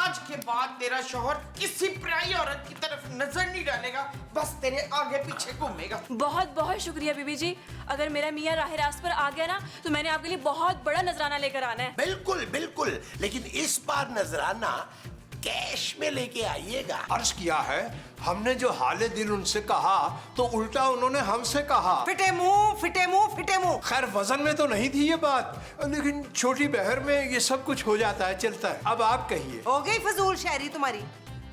आज के बाद तेरा शौहर किसी पराई औरत की तरफ नजर नहीं डालेगा, बस तेरे आगे पीछे घूमेगा। बहुत बहुत शुक्रिया बीबी जी। अगर मेरा मियाँ राह रास्त पर आ गया ना तो मैंने आपके लिए बहुत बड़ा नजराना लेकर आना है। बिल्कुल बिल्कुल, लेकिन इस बार नजराना कैश में लेके आइएगा। अर्ज किया है हमने जो हाले दिल उनसे कहा तो उल्टा उन्होंने हमसे कहा। फिटे मुंह फिटे मुंह फिटे मुंह। खैर वजन में तो नहीं थी ये बात, लेकिन छोटी बहर में ये सब कुछ हो जाता है, चलता है। अब आप कहिए। हो गई फजूल शायरी तुम्हारी।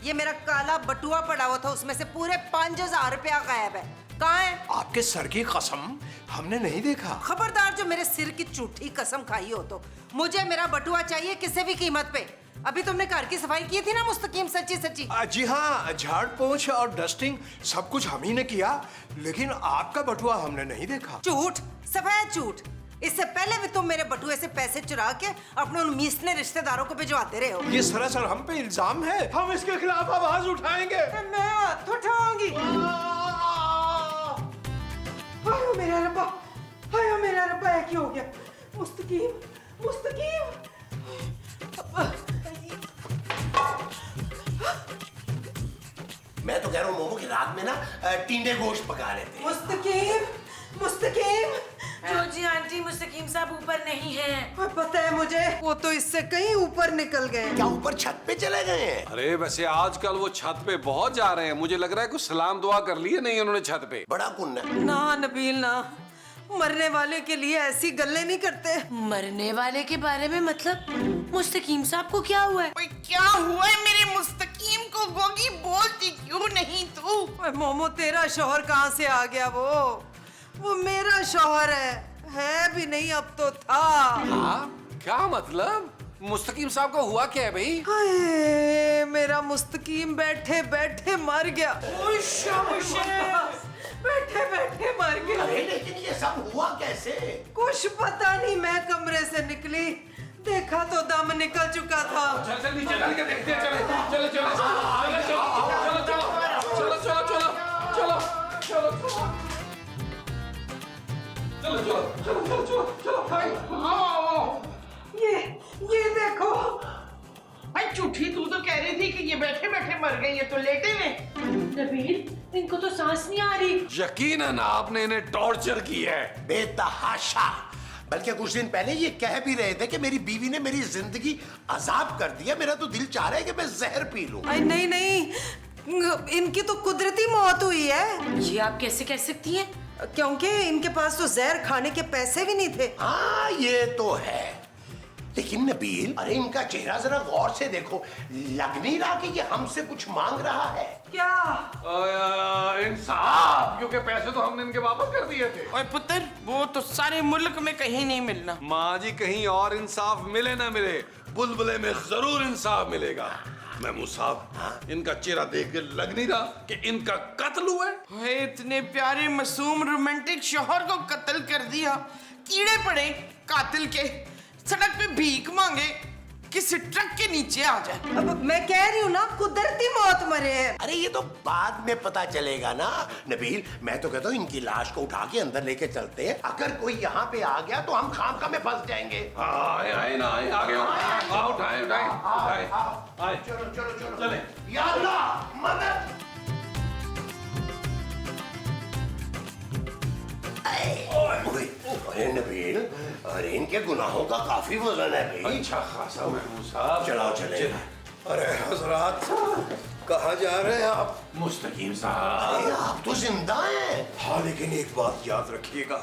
ये मेरा काला बटुआ पड़ा हुआ था, उसमें से पूरे 5,000 रुपया गायब है। कहाँ है? आपके सर की कसम हमने नहीं देखा। खबरदार जो मेरे सिर की झूठी कसम खाई हो तो। मुझे मेरा बटुआ चाहिए किसी भी कीमत पे। अभी तुमने घर की सफाई की थी ना मुस्तकीम, सच्ची सच्ची? जी हाँ, झाड़ पोंछ और डस्टिंग सब कुछ हम ही ने किया, लेकिन आपका बटुआ हमने नहीं देखा। झूठ, सफेद झूठ। इससे पहले भी तुम मेरे बटुए से पैसे चुरा के अपने उन मीसने रिश्तेदारों को भिजवाते रहे हो। ये सरासर हम पे इल्जाम है, हम इसके खिलाफ आवाज उठाएंगे। मैं हाथ उठाऊंगी। हाय मेरा रब्बा, हाय मेरा रब्बा, ये क्या हो गया? मुस्तकीम, मुस्तकीम। मैं तो कह रहा हूँ मोमो की रात में ना टींडे गोश्त पका लेते हैं। मुस्तकीम, मुस्तकीम। जी आंटी, मुस्तकीम साहब ऊपर नहीं है। पता है मुझे, वो तो इससे कहीं ऊपर निकल गए। क्या ऊपर छत पे चले गए हैं? अरे वैसे आजकल वो छत पे बहुत जा रहे हैं, मुझे लग रहा है कुछ सलाम दुआ कर लिए नहीं उन्होंने छत पे। बड़ा पुण्य है। ना नबील ना, मरने वाले के लिए ऐसी गल्ले नहीं करते। मरने वाले के बारे में मतलब? मुस्तकीम साहब को क्या हुआ है? ओए क्या हुआ है मेरे मुस्तकीम को? गोगी बोलती क्यों नहीं तू? ओए मोमो, तेरा शौहर कहाँ से आ गया? वो मेरा शौहर है भी नहीं, अब तो था। हाँ? क्या मतलब? मुस्तकीम साहब को हुआ क्या है भाई? हाय मेरा मुस्तकीम बैठे बैठे मर गया। बैठे बैठे मर गया। अरे लेकिन ये सब हुआ कैसे? कुछ पता नहीं, मैं कमरे से निकली, देखा तो दम निकल चुका था। चल नीचे चल के देखते हैं। चलो चलो ये देखो। भाई झूठी, तू तो कह रही थी कि ये बैठे बैठे मर गई, ये तो लेटे हुए। नबील, इनको तो सांस नहीं आ रही। यकीनन आपने इन्हें टॉर्चर किया है। बेतहाशा। बल्कि कुछ दिन पहले ये कह भी रहे थे कि मेरी बीवी ने मेरी जिंदगी अजाब कर दिया, मेरा तो दिल चाह रहा है कि मैं जहर पी लूं। नहीं नहीं, इनकी तो कुदरती मौत हुई है। ये आप कैसे कह सकती हैं? क्योंकि इनके पास तो जहर खाने के पैसे भी नहीं थे। हाँ ये तो है, लेकिन नबील, अरे इनका चेहरा जरा गौर से देखो, लग नहीं रहा कि ये हमसे कुछ मांग रहा है। क्या? इंसाफ, क्योंकि पैसे तो हमने इनके वापस कर दिए थे। ओए पुत्र, वो तो सारे मुल्क में कहीं नहीं मिलना। माँ जी, कहीं और इंसाफ मिले ना मिले, बुलबुले में जरूर इंसाफ मिलेगा। महमूद साहब, इनका चेहरा देख के लग नहीं रहा कि इनका कत्ल हुआ है। ओए इतने प्यारे मासूम रोमांटिक शौहर को कत्ल कर दिया। कीड़े पड़े कातिल के, सड़क पे भीख मांगे, किसी ट्रक के नीचे आ जाए। अब मैं कह रही हूँ ना, कुदरती मौत मरे हैं। अरे ये तो बाद में पता चलेगा ना नबील। मैं तो कहता हूँ इनकी लाश को उठा के अंदर लेके चलते हैं, अगर कोई यहाँ पे आ गया तो हम खामखा में फंस जाएंगे। आए ना आए, आगे आओ, उठाए। चलो चलो चलो चले। या अल्लाह मदद। अरे नबील, अरे इनके गुनाहों का काफी वजन है भाई। अच्छा खासा महमूद साहब। चलाओ चले। अरे हजरात, कहाँ जा रहे हैं आप? मुस्तकीम साहब, अरे आप तो जिंदा हैं। हाँ, लेकिन एक बात याद रखिएगा,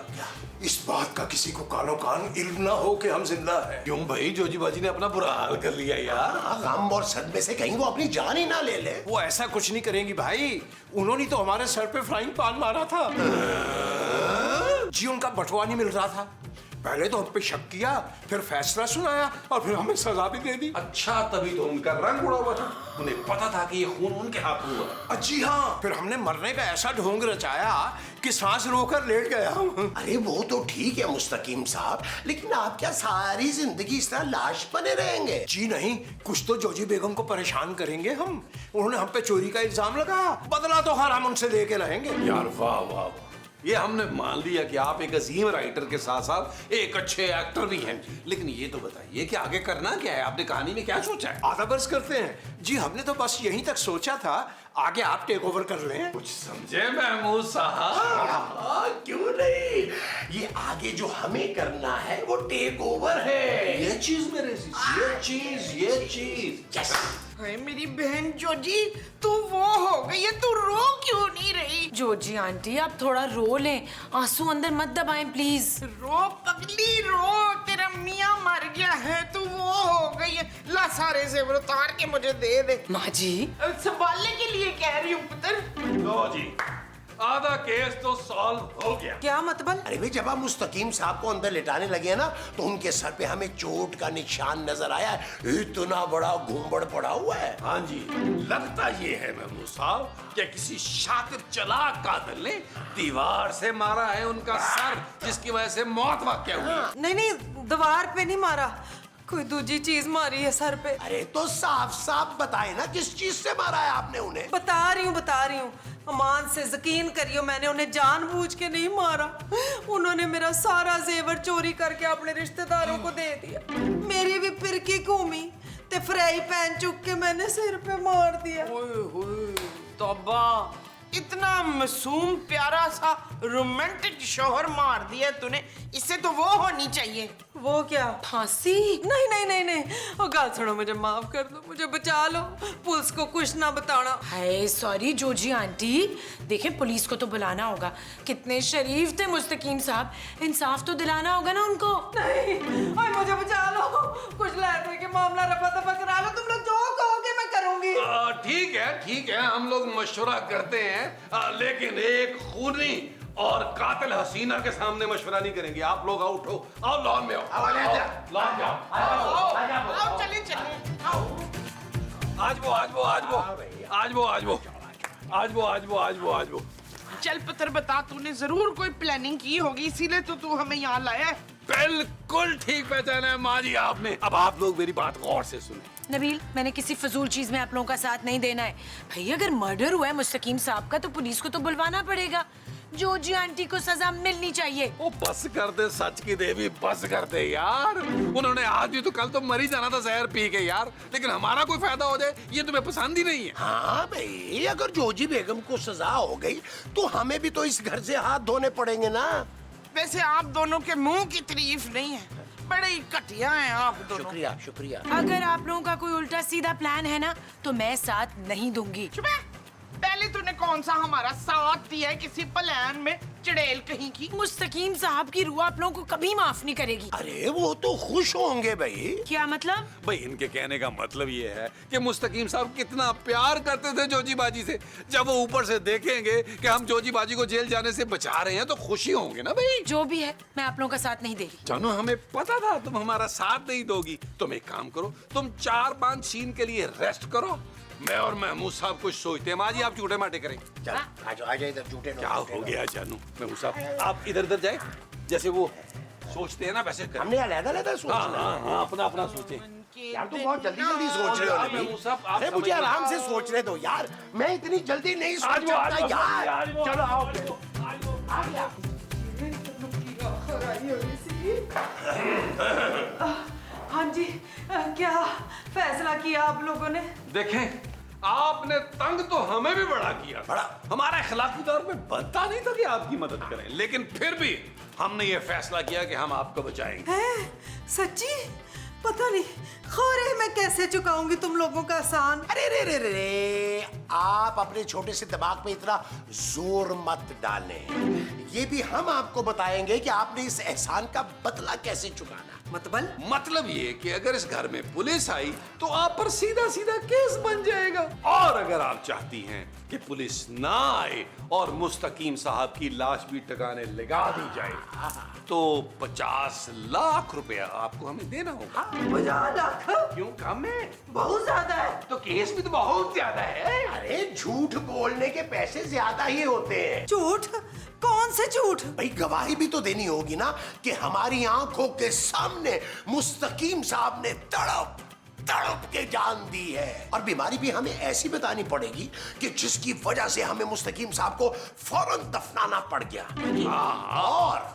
इस बात का किसी को कानो कान इल्म ना हो कि हम जिंदा हैं। क्यों भाई? जोजी बाजी ने अपना बुरा हाल कर लिया यार। गम और सदमे से कहीं वो अपनी जान ही ना ले ले। वो ऐसा कुछ नहीं करेंगी भाई, उन्होंने तो हमारे सर पे फ्राइंग पान मारा था। जी, उनका बटुआ नहीं मिल रहा था। पहले तो हम पे शक किया, फिर फैसला सुनाया और फिर हमें सजा भी दे दी। अच्छा, तभी तो उनका रंग उड़ा हुआ था। उन्हें पता था कि ये खून उनके हाथ में हुआ। जी हाँ, फिर हमने मरने का ऐसा ढोंग रचाया कि सांस रोकर लेट गया हम। अरे वो तो ठीक है मुस्तकीम साहब, लेकिन आप क्या सारी जिंदगी इस तरह लाश बने रहेंगे? जी नहीं, कुछ तो जोजी बेगम को परेशान करेंगे हम। उन्होंने हम पे चोरी का इल्जाम लगाया, बदला तो हर हम उनसे लेके रहेंगे। यार वाह वाह, ये हमने मान लिया कि आप एक अजीम राइटर के साथ साथ एक अच्छे एक्टर भी हैं, लेकिन ये तो बताइए कि आगे करना क्या है? आपने कहानी में क्या सोचा है? आधा बर्स करते हैं जी। हमने तो बस यहीं तक सोचा था, आगे आप टेक ओवर कर लें। कुछ समझे महमूद साहब? क्यों नहीं, ये आगे जो हमें करना है वो टेक ओवर है। ये चीज मेरे ये चीज हाय मेरी बहन जोजी, तू वो हो गई है, तू रो क्यों नहीं रही? जोजी आंटी आप थोड़ा रो लें, आंसू अंदर मत दबाएं प्लीज। रो पगली रो, तेरा मियाँ मर गया है, तू वो हो गई है। ला सारे जेवर उतार के मुझे दे दे। माँ जी संभालने के लिए कह रही हूँ पुत्र। लो जी, आधा केस तो सॉल्व हो गया। क्या मतलब? अरे भाई, जब हम मुस्तकीम साहब को अंदर लिटाने लगे ना तो उनके सर पे हमें चोट का निशान नजर आया। इतना बड़ा घूंबड़ पड़ा हुआ है। हाँ जी, लगता ये है महमूद साहब कि किसी शातिर चालाक कातिल ने दीवार से मारा है उनका सर, जिसकी वजह से मौत वाक़या हुई। नहीं नहीं, दीवार पे नहीं मारा, कोई दूसरी चीज मारी है सर पे। अरे तो साफ साफ बताए ना किस चीज से मारा है आपने उन्हें। बता रही हूँ अमान से यकीन करियो, मैंने उन्हें जानबूझ के नहीं मारा। उन्होंने मेरा सारा जेवर चोरी करके अपने रिश्तेदारों को दे दिया। मेरी भी फिरकी घूमी ते फ्राई पैन चुक के मैंने सिर पे मार दिया। तौबा, इतना मासूम प्यारा सा रोमांटिक शौहर मार दिया तूने। इससे तो वो होनी चाहिए। वो क्या? फांसी? नहीं नहीं नहीं नहीं, ओ गाल सुनो, मुझे माफ कर दो, मुझे बचा लो, पुलिस को कुछ ना बताना। हाय सॉरी जोजी आंटी, देखें पुलिस को तो बुलाना होगा। कितने शरीफ थे मुस्तकीम साहब, इंसाफ तो दिलाना होगा ना उनको। नहीं, ओए मुझे बचा लो, कुछ लहरे के मामला रफा दफा करा लो, तुम लोग जो कहोगे मैं करूंगी। ठीक है, हम लोग मशवरा करते हैं, लेकिन एक खूनी और कातिल हसीना के सामने मशवरा नहीं करेंगे। आप लोग आउट हो, आओ लॉन में आओ, लॉन में आओ चलिए चलिए, आओ। आज वो। चल पुत्र बता, तूने जरूर कोई प्लानिंग की होगी, इसीलिए तो तू हमें यहाँ लाया है। बिल्कुल ठीक पहचाना है माँ जी आपने। अब आप लोग मेरी बात गौर से सुने। नबील, मैंने किसी फजूल चीज में आप लोगों का साथ नहीं देना है। भाई अगर मर्डर हुआ है मुस्तकीम साहब का तो पुलिस को तो बुलवाना पड़ेगा। जोजी आंटी को सजा मिलनी चाहिए। ओ बस कर दे सच की देवी, बस कर दे यार। उन्होंने आज भी तो कल तो मर ही जाना था जहर पी के यार, लेकिन हमारा कोई फायदा हो जाए ये तुम्हें पसंद ही नहीं है। हाँ भाई, अगर जोजी बेगम को सजा हो गई तो हमें भी तो इस घर से हाथ धोने पड़ेंगे ना। वैसे आप दोनों के मुंह की तारीफ नहीं है, बड़े ही घटिया हैं आप दोनों। शुक्रिया शुक्रिया। अगर आप लोगों का कोई उल्टा सीधा प्लान है ना तो मैं साथ नहीं दूंगी। चुप है। पहले तूने कौन सा हमारा साथ दिया है किसी प्लान में, चड़ेल कहीं की। मुस्तकीम साहब की रूह आप लोगों को कभी माफ नहीं करेगी। अरे वो तो खुश होंगे भाई। क्या मतलब? भाई इनके कहने का मतलब ये है कि मुस्तकीम साहब कितना प्यार करते थे जोजी बाजी से। जब वो ऊपर से देखेंगे कि हम जोजी बाजी को जेल जाने से बचा रहे हैं तो खुशी होंगे ना भाई। जो भी है, मैं आप लोगों का साथ नहीं दे रही। जानो, हमें पता था तुम हमारा साथ नहीं दोगी। तुम एक काम करो, तुम 4-5 सीन के लिए रेस्ट करो। मैं और महमूद साहब कुछ सोचते हैं। माँ जी आप झूठे माटे करें। चल आजा इधर, झूठे क्या हो गया जानू? महमूद साहब आप इधर उधर जाए, जैसे वो सोचते हैं ना वैसे करें। हमने अलग-अलग सोचना। हाँ, अपना सोचे। यार तुम बहुत जल्दी सोच रहे हो महमूद साहब, आप अरे मुझे समझिए। आराम से सोचने दो यार, मैं इतनी जल्दी नहीं सोच सकता यार। चलो आओ। हाँ जी, क्या फैसला किया आप लोगों ने? देखें, आपने तंग तो हमें भी बड़ा किया। बड़ा? हमारा इखलाकी तौर पे बनता नहीं था कि आपकी मदद करें, लेकिन फिर भी हमने ये फैसला किया कि हम आपको बचाएंगे। हैं? सच्ची? पता नहीं खौरे मैं कैसे चुकाऊंगी तुम लोगों का एहसान। अरे रे रे रे, आप अपने छोटे से दिमाग में इतना जोर मत डालें। ये भी हम आपको बताएंगे कि आपने इस एहसान का बदला कैसे चुकाना। मतलब ये कि अगर इस घर में पुलिस आई तो आप पर सीधा सीधा केस बन जाएगा, और अगर आप चाहती हैं कि पुलिस ना आए और मुस्तकीम साहब की लाश भी टकाने लगा दी जाए तो 50 लाख रुपया आपको हमें देना होगा। 50 लाख? क्यों कम है? बहुत ज्यादा है। तो केस भी तो बहुत ज्यादा है। अरे झूठ बोलने के पैसे ज्यादा ही होते हैं। झूठ? कौन से झूठ? भाई गवाही भी तो देनी होगी ना कि हमारी आंखों के सामने मुस्तकीम साहब ने तड़प तड़प के जान दी है। और बीमारी भी हमें ऐसी बतानी पड़ेगी कि जिसकी वजह से हमें मुस्तकीम साहब को फौरन दफनाना पड़ गया।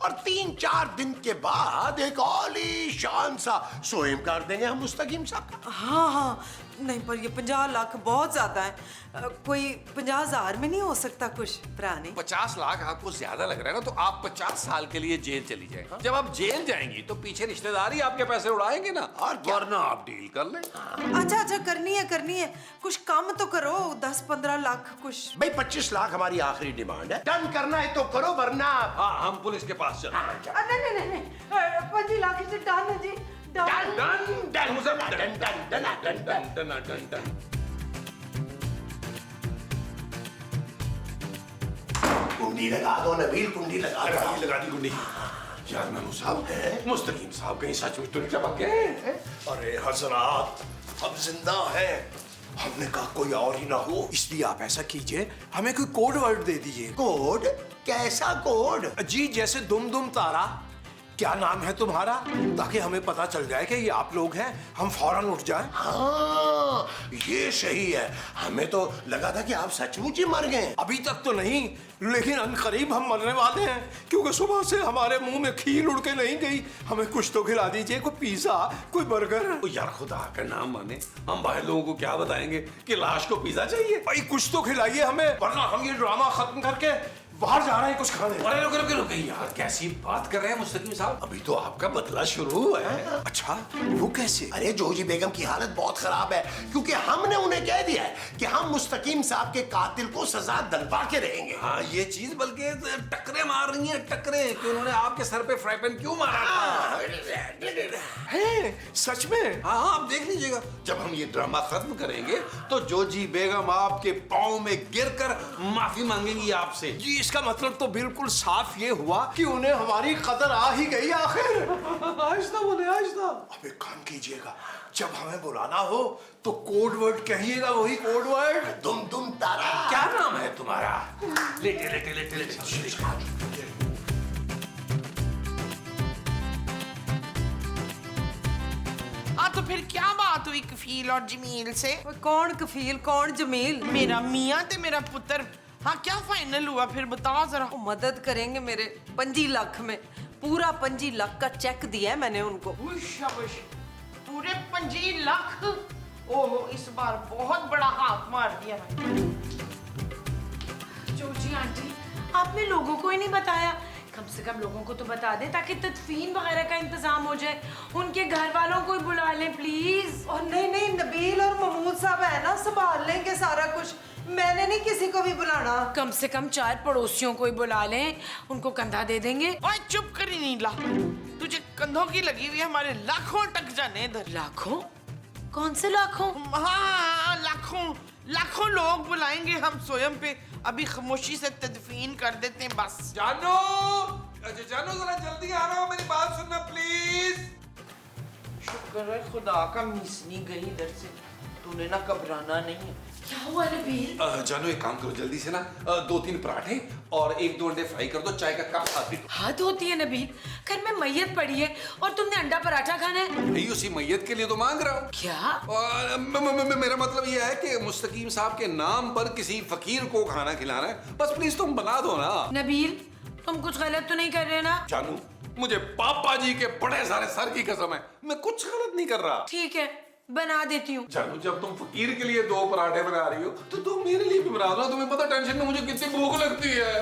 और 3-4 दिन के बाद एक आलीशान सा सोएम कर देंगे हम मुस्तकीम साहब का। हाँ हाँ, नहीं पर ये 50 लाख बहुत ज्यादा है। कोई 50,000 में नहीं हो सकता कुछ पुराने? 50 लाख आपको ज्यादा लग रहा है ना, तो आप 50 साल के लिए जेल चली जाए। जब आप जेल जाएंगी तो पीछे रिश्तेदारी आपके पैसे उड़ाएंगे ना, और क्या? वरना आप डील कर लें। अच्छा अच्छा, करनी है कुछ कम तो करो, 10-15 लाख कुछ। भाई 25 लाख हमारी आखिरी डिमांड है। डन करना है तो करो, वरना हाँ, हम पुलिस के पास चल नहीं 25 लाख से डन है जी, कुंडी लगा दो नबील, कुंडी लगा दो। लगा दी कुंडी। यार मेमू साहब, मुस्तकीम साहब कहीं सचमुच तो नहीं टपक गए? अरे हजरात, हम जिंदा हैं। हमने कहा कोई और ही ना हो, इसलिए आप ऐसा कीजिए, हमें कोई कोड वर्ड दे दीजिए। कोड? कैसा कोड? जी जैसे दुम दुम तारा, क्या नाम है तुम्हारा, ताकि हमें पता चल जाए कि ये आप लोग हैं, हम फौरन उठ जाएं। हाँ, ये सही है। हमें तो लगा था कि आप सचमुच ही मर गए। अभी तक तो नहीं, लेकिन अनकरीब हम मरने वाले हैं, क्योंकि सुबह से हमारे मुंह में खील उड़ के नहीं गई। हमें कुछ तो खिला दीजिए, कोई पिज्जा, कोई बर्गर। ओ यार खुदा का नाम माने, हम बाहर लोगों को क्या बताएंगे कि लाश को पिज्जा चाहिए? भाई कुछ तो खिलाइए हमें, वरना हम ये ड्रामा खत्म करके बाहर जा रहे हैं कुछ खाने। अरे रुके यार, कैसी बात कर रहे हैं मुस्तकीम साहब? अभी तो आपका बदला शुरू हुआ है। अच्छा, वो कैसे? अरे जोजी बेगम की हालत बहुत खराब है, क्योंकि हमने उन्हें कह दिया है कि हम मुस्तकीम साहब के कातिल को सजा दिलवा के रहेंगे। हाँ ये चीज, बल्कि टकरे मार रही हैं, टकरे कि उन्होंने आपके सर पे फ्राई पैन क्यों मारा था? है सच में? हाँ आप देख लीजिएगा, जब हम ये ड्रामा खत्म करेंगे तो जोजी बेगम आपके पाँव में गिरकर माफी मांगेंगी आपसे। जी इसका मतलब तो बिल्कुल साफ ये हुआ कि उन्हें हमारी कदर आ ही गई आखिर। आहिस्ता बोले, आहिस्ता। अब एक काम कीजिएगा, जब हमें बुलाना हो तो कोड वर्ड कहिएगा, वही कोड वर्ड। दुम दुम तारा। क्या नाम है तुम्हारा? लेटे। तो फिर क्या बात हुई कफील और जमील से? कौन कफील कौन जमील? मेरा मियाँ ते मेरा पुत्र। हाँ क्या फाइनल हुआ फिर, बताओ जरा। वो मदद करेंगे मेरे 25 लाख में, पूरा 25 लाख का चेक दिया है मैंने उनको। शाबाश, पूरे 25 लाख? ओहो, इस बार बहुत बड़ा हाथ मार दिया भाई। जोजी आंटी, आपने लोगों को ही नहीं बताया, कम से कम लोगों को तो बता दें ताकि तदफीन वगैरह का इंतजाम हो जाए। उनके घर वालों को ही बुला लें प्लीज। और नहीं, नबील और महमूद साहब है ना, संभाल लेंगे सारा कुछ, मैंने नहीं किसी को भी बुलाना। कम से कम 4 पड़ोसियों को ही बुला लें, उनको कंधा दे देंगे। ओए चुप करी नीला, तुझे कंधों की लगी हुई है, हमारे लाखों टक जाने इधर। लाखों? कौन से लाखों? हाँ लाखों लोग बुलाएंगे हम स्वयं पे। अभी खामोशी से तदफीन कर देते हैं बस। जानो, जरा जल्दी आ रहा हो, मेरी बात सुनना प्लीज। शुक्र है खुदा का मिस नहीं गई इधर से, तूने ना घबराना नहीं है। क्या हुआ नबील? जानो एक काम करो, जल्दी से ना 2-3 पराठे और 1-2 अंडे फ्राई कर दो, चाय का कप साथ भी दो। हद होती है नबील, घर में मैयत पड़ी है और तुमने अंडा पराठा खाना है? भाई उसी मैयत के लिए तो मांग रहा हूँ। क्या? मेरा मतलब यह है कि मुस्तकीम साहब के नाम पर किसी फकीर को खाना खिलाना है, बस प्लीज तुम बना दो ना। नबील, तुम कुछ गलत तो नहीं कर रहे ना? जानू, मुझे पापा जी के बड़े सारे सर की कसम है, मैं कुछ गलत नहीं कर रहा। ठीक है, बना देती हूँ। जानू, जब तुम फकीर के लिए 2 पराठे बना रही हो तो तुम मेरे लिए भी बना दो। तुम्हें पता टेंशन में मुझे कितनी भूख लगती है।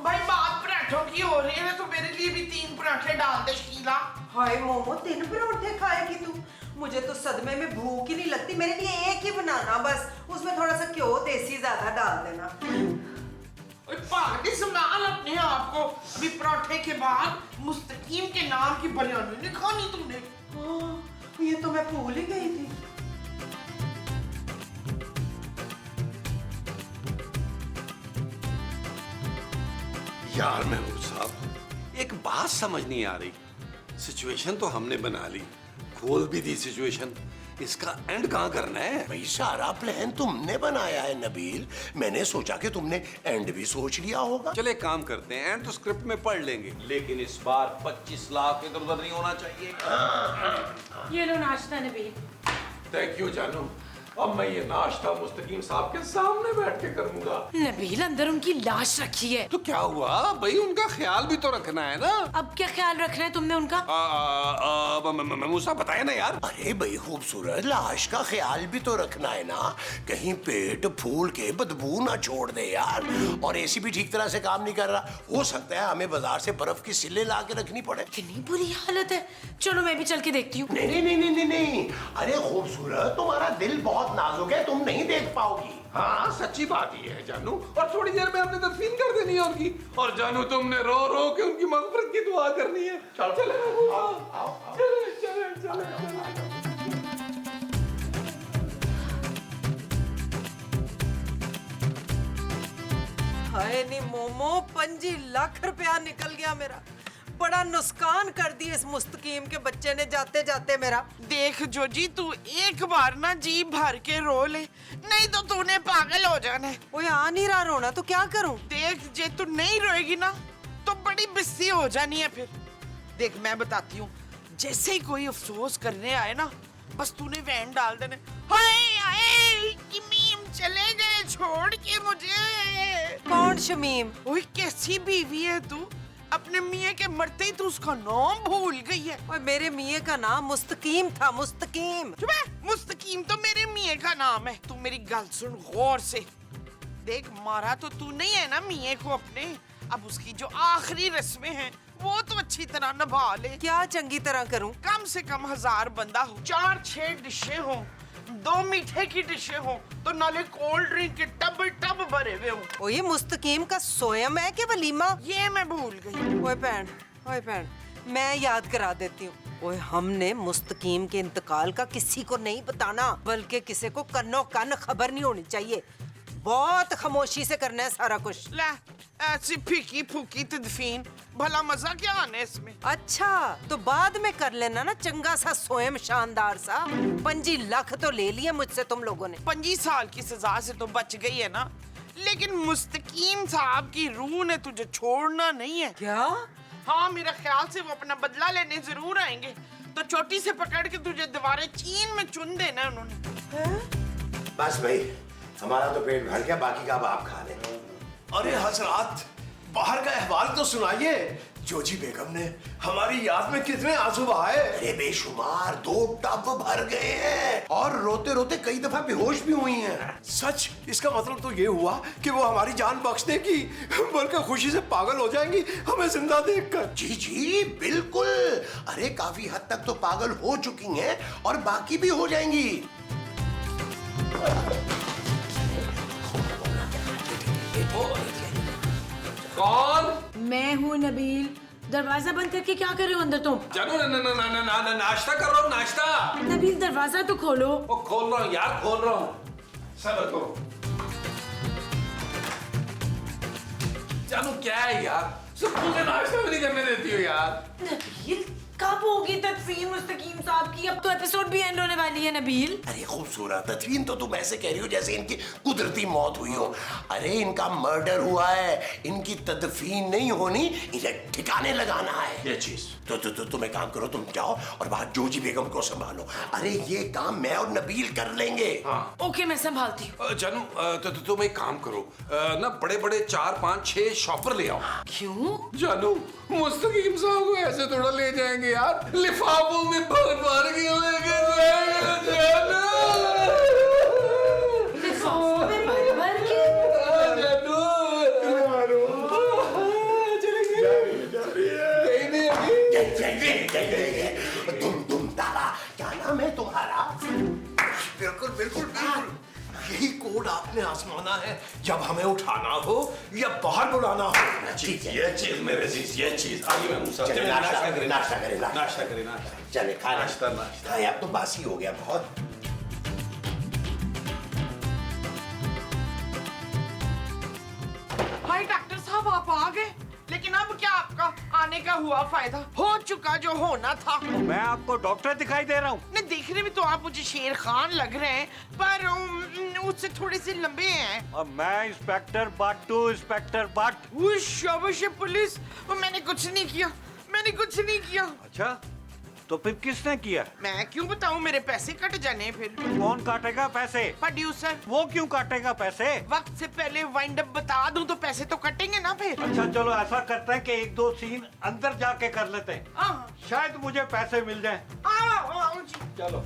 भाई बात पराठों की हो रही है तो मेरे लिए भी 3 पराठे डाल दे शीला। हाय मोमो, 3 पराठे खाएगी तू? मुझे तो सदमे में भूख ही नहीं लगती, मेरे लिए एक ही बनाना बस, उसमें थोड़ा सा घ्यो देसी ज्यादा डाल देना। पागल संभाल अपने आप को, अभी पराठे के बाद मुस्तकीम के नाम की बिरयानी नहीं खानी तुमने। हाँ, ये तो मैं भूल ही गई थी। यार महमूद साहब, एक बात समझ नहीं आ रही। सिचुएशन तो हमने बना ली, खोल भी दी सिचुएशन, इसका एंड कहाँ करना है? भाई सारा प्लान तुमने बनाया है नबील, मैंने सोचा कि तुमने एंड भी सोच लिया होगा। चले काम करते हैं, एंड तो स्क्रिप्ट में पढ़ लेंगे, लेकिन इस बार 25 लाख इधर उधर नहीं होना चाहिए। ये लो नाश्ता नबील। थैंक यू जानू। अब मैं ये नाश्ता मुस्तकीम साहब के सामने बैठ के करूंगा। नबील, अंदर उनकी लाश रखी है। तो क्या हुआ भाई, उनका ख्याल भी तो रखना है ना। अब क्या ख्याल रखना है तुमने उनका? मूसा बताया ना यार। अरे भाई खूबसूरत, लाश का ख्याल भी तो रखना है ना, कहीं पेट फूल के बदबू ना छोड़ दे यार। और एसी भी ठीक तरह से काम नहीं कर रहा, हो सकता है हमें बाजार से बर्फ की सिल्ले ला के रखनी पड़े। कितनी बुरी हालत है। चलो मैं भी चल के देखती हूँ। नहीं नहीं नहीं नहीं नहीं नहीं, अरे खूबसूरत, तुम्हारा दिल बहुत नाजुक है, तुम नहीं देख पाओगी। हाँ सच्ची बात ही है जानू, और थोड़ी देर में हमने तदफीन कर देनी है उनकी। और जानू तुमने रो रो के उनकी मग़फ़िरत की दुआ करनी है। चलो चले। हाय नी मोमो, 25 लाख रुपया निकल गया मेरा। बड़ा नुकसान कर दिया इस मुस्तकीम के बच्चे ने जाते जाते मेरा। देख जोजी, तू एक बार ना जी भर के रो ले, नहीं तो तूने पागल हो जाना है। ओए आ नहीं रहा रोना, तो क्या करूं? देख, जे तू नहीं रोएगी ना तो बड़ी बिस्सी हो जानी है फिर। देख मैं बताती हूँ, जैसे ही कोई अफसोस करने आए ना, बस तूने वैन डाल देने, हाय हाय किमीम चले गए छोड़ के मुझे। कौन शमीम? ओए कैसी बीवी है तू, अपने मियाँ के मरते ही तू उसका नाम भूल गई है। ओए मेरे मियाँ का नाम मुस्तकीम था, मुस्तकीम। चुप है, मुस्तकीम तो मेरे मियाँ का नाम है। तू मेरी गल सुन गौर से। देख मारा तो तू नहीं है ना मियाँ को अपने, अब उसकी जो आखिरी रस्में हैं वो तो अच्छी तरह निभा ले। क्या चंगी तरह करूं? कम से कम 1000 बंदा हो, 4-6 डिशें हो, 2 मीठे की डिशें हो, तो नाले कोल्ड ड्रिंक के टब भरे हुए हो। ओ ये मुस्तकीम का सोयम है कि वलीमा? ये मैं भूल गई। ओए भैन, मैं याद करा देती हूँ। ओए हमने मुस्तकीम के इंतकाल का किसी को नहीं बताना, बल्कि किसी को कन्नो कान खबर नहीं होनी चाहिए। बहुत खामोशी से करना है सारा कुछ। ला, ऐसी फीकी फूकी तदफीन, भला मजा क्या आने इसमें। अच्छा तो बाद में कर लेना ना चंगा सा सोयम, शानदार सा। 25 लाख तो ले लिए मुझसे तुम लोगों ने। 25 साल की सजा से तो बच गई है ना, लेकिन मुस्तकीम साहब की रूह ने तुझे छोड़ना नहीं है। क्या? हाँ, मेरा ख्याल से वो अपना बदला लेने जरूर आएंगे, तो चोटी से पकड़ के तुझे दीवारें चीन में चुन देना है उन्होंने। बस भाई, हमारा तो पेट भर गया, बाकी का अब आप खा लें। अरे हजरात, बाहर का अहवाल तो सुनाइए। जोजी बेगम ने हमारी याद में कितने आंसू बहाए। अरे बेशुमार, 2 टब भर गए हैं और रोते रोते कई दफा बेहोश भी हुई हैं। सच? इसका मतलब तो ये हुआ कि वो हमारी जान बख्श देगी, बल्कि खुशी से पागल हो जाएंगी हमें जिंदा देखकर। जी जी बिल्कुल, अरे काफी हद तक तो पागल हो चुकी हैं और बाकी भी हो जाएंगी। कौन? मैं हूँ नबील। दरवाजा बंद करके क्या कर रहे हो अंदर तुम? जानू नाश्ता कर रहा हूँ, नाश्ता। नबील दरवाजा तो खोलो। वो खोल रहा हूँ यार, खोल रहा हूँ। सबर करो। जानू क्या है यार, सिर्फ मुझे नाश्ता भी नहीं करने देती हो यार। नबील कब होगी तदफीन मुस्तकीम साहब की? अब तो एपिसोड भी एंड होने वाली है नबील। अरे खूबसूरत, तदफीन तो तुम ऐसे कह रही हो जैसे इनकी कुदरती मौत हुई हो। अरे इनका मर्डर हुआ है, इनकी तदफीन नहीं होनी, इन्हें ठिकाने लगाना है। ये चीज तो तुम एक काम करो, तुम जाओ और बाहर जोजी बेगम को संभालो। अरे ये काम मैं और नबील कर लेंगे। हाँ। ओके मैं संभालती हूँ। जानू तुम एक काम करो ना, बड़े बड़े 4, 5, 6 शॉपर ले आओ। क्यों? जानू मुस्तकीम साहब को ऐसे थोड़ा ले जाएंगे यार, लिफाफों में भर भर के लेके जाएंगे जानू। लिफाफों में भर भर के? जानू तुम तारा, क्या नाम है तुम्हारा? बिल्कुल बिल्कुल बिल्कुल, यही कोड आपने आजमाना है जब हमें उठाना हो या बाहर बुलाना हो। ठीक है, ये चीज मेरे अजीज, ये चीज। आइए मैं मूसा, चलिए, नाश्ता करें, नाश्ता करें, नाश्ता करें, नाश्ता। चले खा नाश्ता। हाँ, अब तो बासी हो गया बहुत। भाई डॉक्टर साहब आप आ गए, लेकिन अब क्या आपका आने का हुआ फायदा? हो चुका जो होना था। मैं आपको डॉक्टर दिखाई दे रहा हूँ। नहीं, देखने में तो आप मुझे शेर खान लग रहे हैं, पर उससे थोड़े से लंबे हैं। और मैं इंस्पेक्टर बट्टू, इंस्पेक्टर बट। शाबाश पुलिस, मैंने कुछ नहीं किया, मैंने कुछ नहीं किया। अच्छा, तो फिर किसने किया? मैं क्यों बताऊं, मेरे पैसे कट जाने फिर। कौन काटेगा पैसे? प्रोड्यूसर। वो क्यों काटेगा पैसे? वक्त से पहले वाइंड अप बता दूं तो पैसे तो कटेंगे ना फिर। अच्छा चलो ऐसा करते हैं कि एक दो सीन अंदर जाके कर लेते हैं, हाँ शायद मुझे पैसे मिल जाएं। हाँ जी। चलो।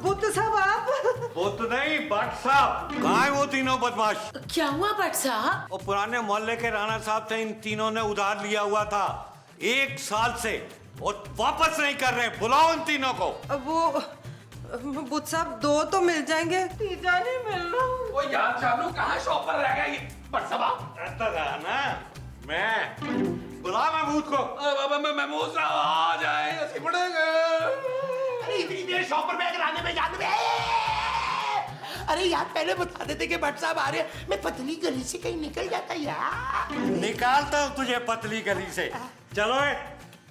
बुद्ध साहब आप? वो तो नहीं, भट्ट साहब। कहाँ है वो तीनों बदमाश? क्या हुआ भट्ट साहब? वो पुराने मोहल्ले के राणा साहब से इन तीनों ने उधार लिया हुआ था 1 साल से, और वापस नहीं कर रहे। बुलाओ इन तीनों को। वो बुद्ध साहब 2 तो मिल जाएंगे, तीसरा नहीं मिल रहा। वो यार जानू कहाँ शॉप पर रह गया ये भट्ट साहब? रहता रहा ना मैं। बुला महमूद को। महमूद साहब आ जाए, ऐसे पड़ेगा। अरे इतनी देर शॉप पर बैग लाने में जान में। अरे यार पहले बता देते कि भट्ट साहब आ रहे हैं, मैं पतली गली से कहीं निकल जाता यार। निकालता हूँ तुझे पतली गली से। चलो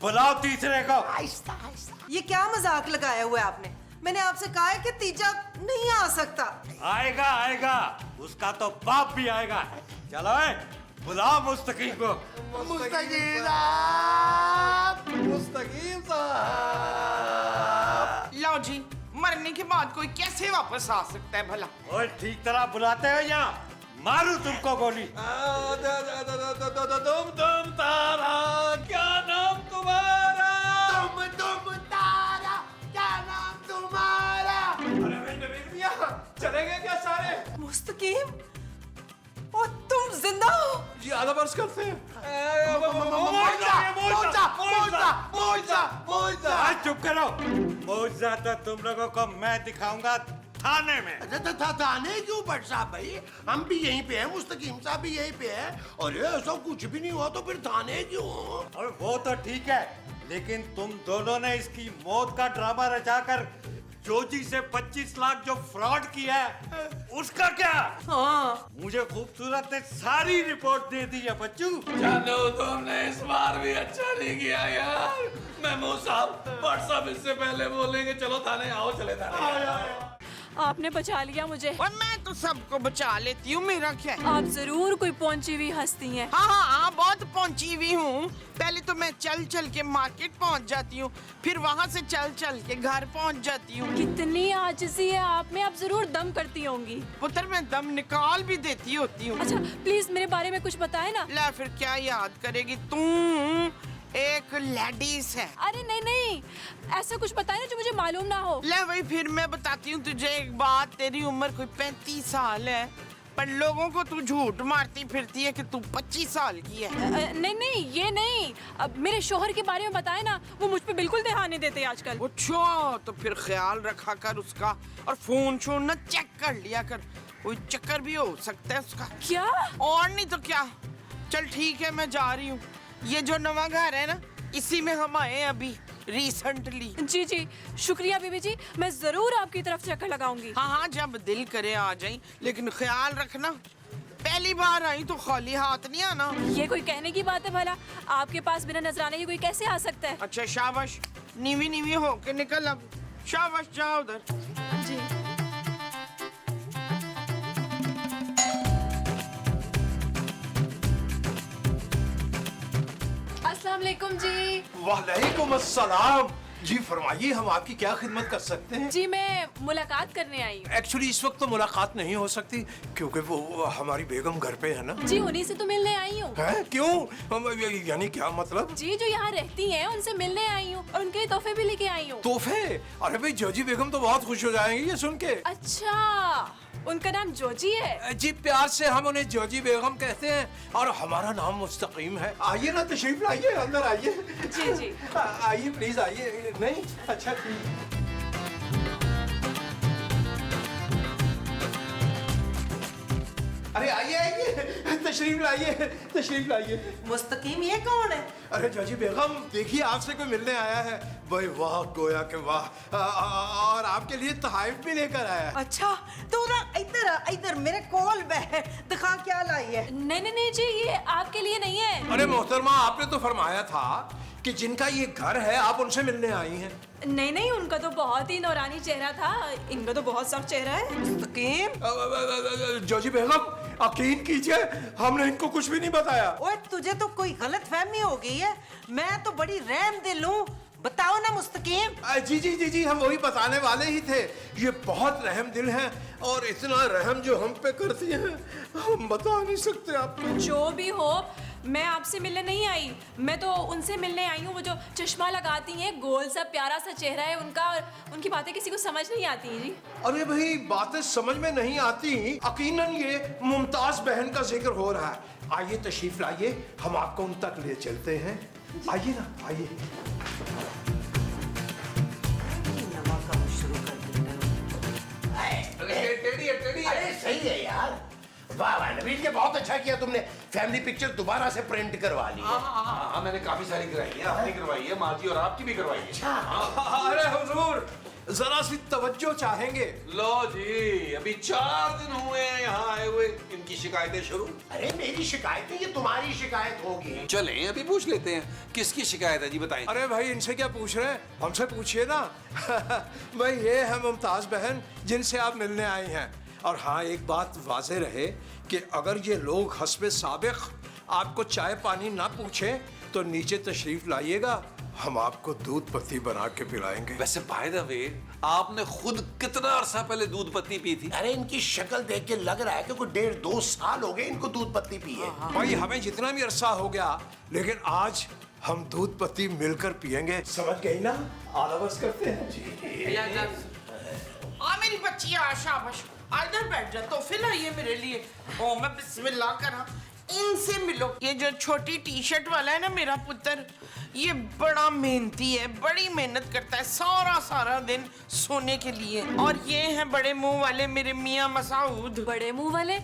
बुलाओ तीसरे को। आहिस्ता आहिस्ता। ये क्या मजाक लगाया हुआ है आपने? मैंने आपसे कहा है कि तीजा नहीं आ सकता। आएगा आएगा, उसका तो बाप भी आएगा। चलो बुलाओ मुस्तकीम को। मुस्तकीम साहब, मुस्तकीम साहब। लो जी, मरने के बाद कोई कैसे वापस आ सकता है भला? और ठीक तरह बुलाते हो या मारू तुमको गोली? तुम तारा, क्या नाम तुम्हारा? तुम तारा, क्या नाम तुम्हारा? अरे भाई नवीन भैया, चलेंगे क्या सारे? मुस्तकीम, ओ तुम जिंदा हो? जी आधा बर्स करते हैं। चुप करो। मौजा तो तुम लोगों को मैं दिखाऊंगा थाने में। थाने क्यों भट्ट साहब भाई? हम भी यहीं पे हैं, मुस्तकीम साहब भी यहीं पे हैं। अरे ऐसा कुछ भी नहीं हुआ तो फिर थाने क्यों? और वो तो ठीक है, लेकिन तुम दोनों ने इसकी मौत का ड्रामा रचाकर जोजी से 25 लाख जो फ्रॉड किया है, उसका क्या? हाँ। मुझे खूबसूरत ने सारी रिपोर्ट दे दी है बच्चू। जानू तुमने इस बार भी अच्छा नहीं किया यार। महमूद साहब, भट्ट साहब इससे पहले बोलेंगे चलो थाने आओ, चले थाने। आपने बचा लिया मुझे। और मैं तो सबको बचा लेती हूँ, मेरा क्या है? आप जरूर कोई पहुंची हुई हस्ती हैं। हाँ, बहुत पहुंची हुई हूँ। पहले तो मैं चल चल के मार्केट पहुँच जाती हूँ, फिर वहाँ से चल चल के घर पहुँच जाती हूँ। कितनी आजिज़ी है आप में, आप जरूर दम करती होंगी। पुत्र मैं दम निकाल भी देती होती हूँ। अच्छा प्लीज मेरे बारे में कुछ बताए ना। ला फिर क्या याद करेगी तू? एक लेडीज है। अरे नहीं नहीं, ऐसा कुछ बताए ना जो मुझे मालूम ना हो। ले वही फिर मैं बताती हूँ तुझे एक बात। तेरी उम्र कोई 35 साल है, पर लोगों को तू झूठ मारती फिरती है कि तू 25 साल की है। नहीं नहीं, ये नहीं। अब मेरे शोहर के बारे में बताए ना, वो मुझ पे बिल्कुल ध्यान नहीं देते आजकल। अच्छा, तो फिर ख्याल रखा कर उसका, और फोन शोन ना चेक कर लिया कर, कोई चक्कर भी हो सकता है उसका। क्या? और नहीं तो क्या। चल ठीक है, मैं जा रही हूँ। ये जो नवा घर है ना, इसी में हम आए अभी रिसेंटली। जी जी, शुक्रिया बीबी जी, मैं जरूर आपकी तरफ चक्कर लगाऊंगी। हाँ, जब दिल करे आ जाई, लेकिन ख्याल रखना पहली बार आई तो खाली हाथ नहीं आना। ये कोई कहने की बात है भला? आपके पास बिना नजराने के कोई कैसे आ सकता है? अच्छा शाबाश, नीवी नीवी होके निकल अब। शाबाश, जाओ उधर। जी। अस्सलाम वालेकुम जी। वालेकुम अस्सलाम। जी फरमाइए, हम आपकी क्या खिदमत कर सकते हैं? जी मैं मुलाकात करने आई हूँ। एक्चुअली इस वक्त तो मुलाकात नहीं हो सकती, क्योंकि वो हमारी बेगम घर पे है ना। जी उन्हीं से तो मिलने आई हूँ। है क्यों? यानी क्या मतलब? जी जो यहाँ रहती हैं उनसे मिलने आई हूँ, और उनके तोहफे भी लेके आई हूँ। तोहफे? अरे भाई जोजी बेगम तो बहुत खुश हो जाएंगी ये सुन के। अच्छा, उनका नाम जोजी है? जी प्यार से हम उन्हें जोजी बेगम कहते हैं, और हमारा नाम मुस्तकीम है। आइए ना, तशरीफ लाइए, अंदर आइए। जी जी। आइए प्लीज आइए। नहीं अच्छा ठीक। अरे आइए आइए, तशरीफ लाइए। मुस्तकीम ये कौन है? अरे जजी बेगम देखिए, आपसे कोई मिलने आया है। भाई वाह गोया के वाह, और आपके लिए तोहफे भी लेकर आया है। अच्छा तो ना इधर मेरे कोल बैठ, दिखा क्या लाई है। नहीं जी, ये आपके लिए नहीं है। अरे मोहतरमा, आपने तो फरमाया था कि जिनका ये घर है आप उनसे मिलने आई हैं। नहीं, उनका तो बहुत ही नौरानी चेहरा था, इनका तो बहुत सख्त चेहरा है। मुस्तकीम जजी बेगम यकीन कीजिए, हमने इनको कुछ भी नहीं बताया। ओए तुझे तो कोई गलत फहमी हो गई है, मैं तो बड़ी रहम दिल हूँ। बताओ ना मुस्तकीम। जी, हम वही बताने वाले ही थे। ये बहुत रहम दिल हैं और इतना रहम जो हम पे करती हैं हम बता नहीं सकते आपको। जो भी हो, मैं आपसे मिलने नहीं आई, मैं तो उनसे मिलने आई हूँ। वो जो चश्मा लगाती हैं, गोल सा प्यारा सा चेहरा है उनका, और उनकी बातें किसी को समझ नहीं आती हैं जी। अरे भाई, बातें समझ में नहीं आती, यकीनन ये मुमताज बहन का जिक्र हो रहा है। आइए तशरीफ लाइए, हम आपको उन तक ले चलते हैं। आइए ना, आइए। अरे सही है यार, वाह वाह नबील, के बहुत अच्छा किया तुमने, फैमिली पिक्चर दोबारा से प्रिंट करवा ली है। हाँ, मैंने काफी सारी करवाई है, आपने करवाई है, माँ जी और आपकी भी करवाई है। अरे हुजूर, जरा सी तवज्जो चाहेंगे। लो जी, अभी 4 दिन हुए हैं यहाँ आए हुए, इनकी शिकायतें शुरू। अरे मेरी शिकायत नहीं, ये तुम्हारी शिकायत होगी। चलें अभी पूछ लेते हैं, किसकी शिकायत है जी, बताएं। अरे भाई, इनसे क्या पूछ रहे हैं, हमसे पूछिए ना। भाई ये है मुमताज बहन जिनसे आप मिलने आई हैं। और हाँ, एक बात वाज़ेह रहे कि अगर ये लोग हस्बे साबिक आपको चाय पानी ना पूछें तो नीचे तशरीफ लाइएगा, हम आपको दूध पत्ती बना के पिलाएंगे। वैसे बाय द वे, आपने खुद कितना अरसा पहले दूध पत्ती पी थी? अरे इनकी शक्ल देख के लग रहा है कि कोई 1.5-2 साल हो गए इनको दूध पत्ती पिए। भाई हमें जितना भी अरसा हो गया, लेकिन आज हम दूध पत्ती मिलकर पियेंगे। समझ गई ना? आलावस करते हैं जी। आ मेरी बच्ची, शाबाश, इधर बैठ जा। तो फिर ये मेरे लिए, ओ मैं बिस्मिल्लाह करा, इनसे मिलो। ये जो छोटी टी शर्ट वाला है ना, मेरा पुत्र, ये बड़ा मेहनती है, बड़ी मेहनत करता है सारा दिन सोने के लिए। और ये हैं बड़े मुंह वाले मेरे मियाँ मसाऊद। बड़े मुंह वाले?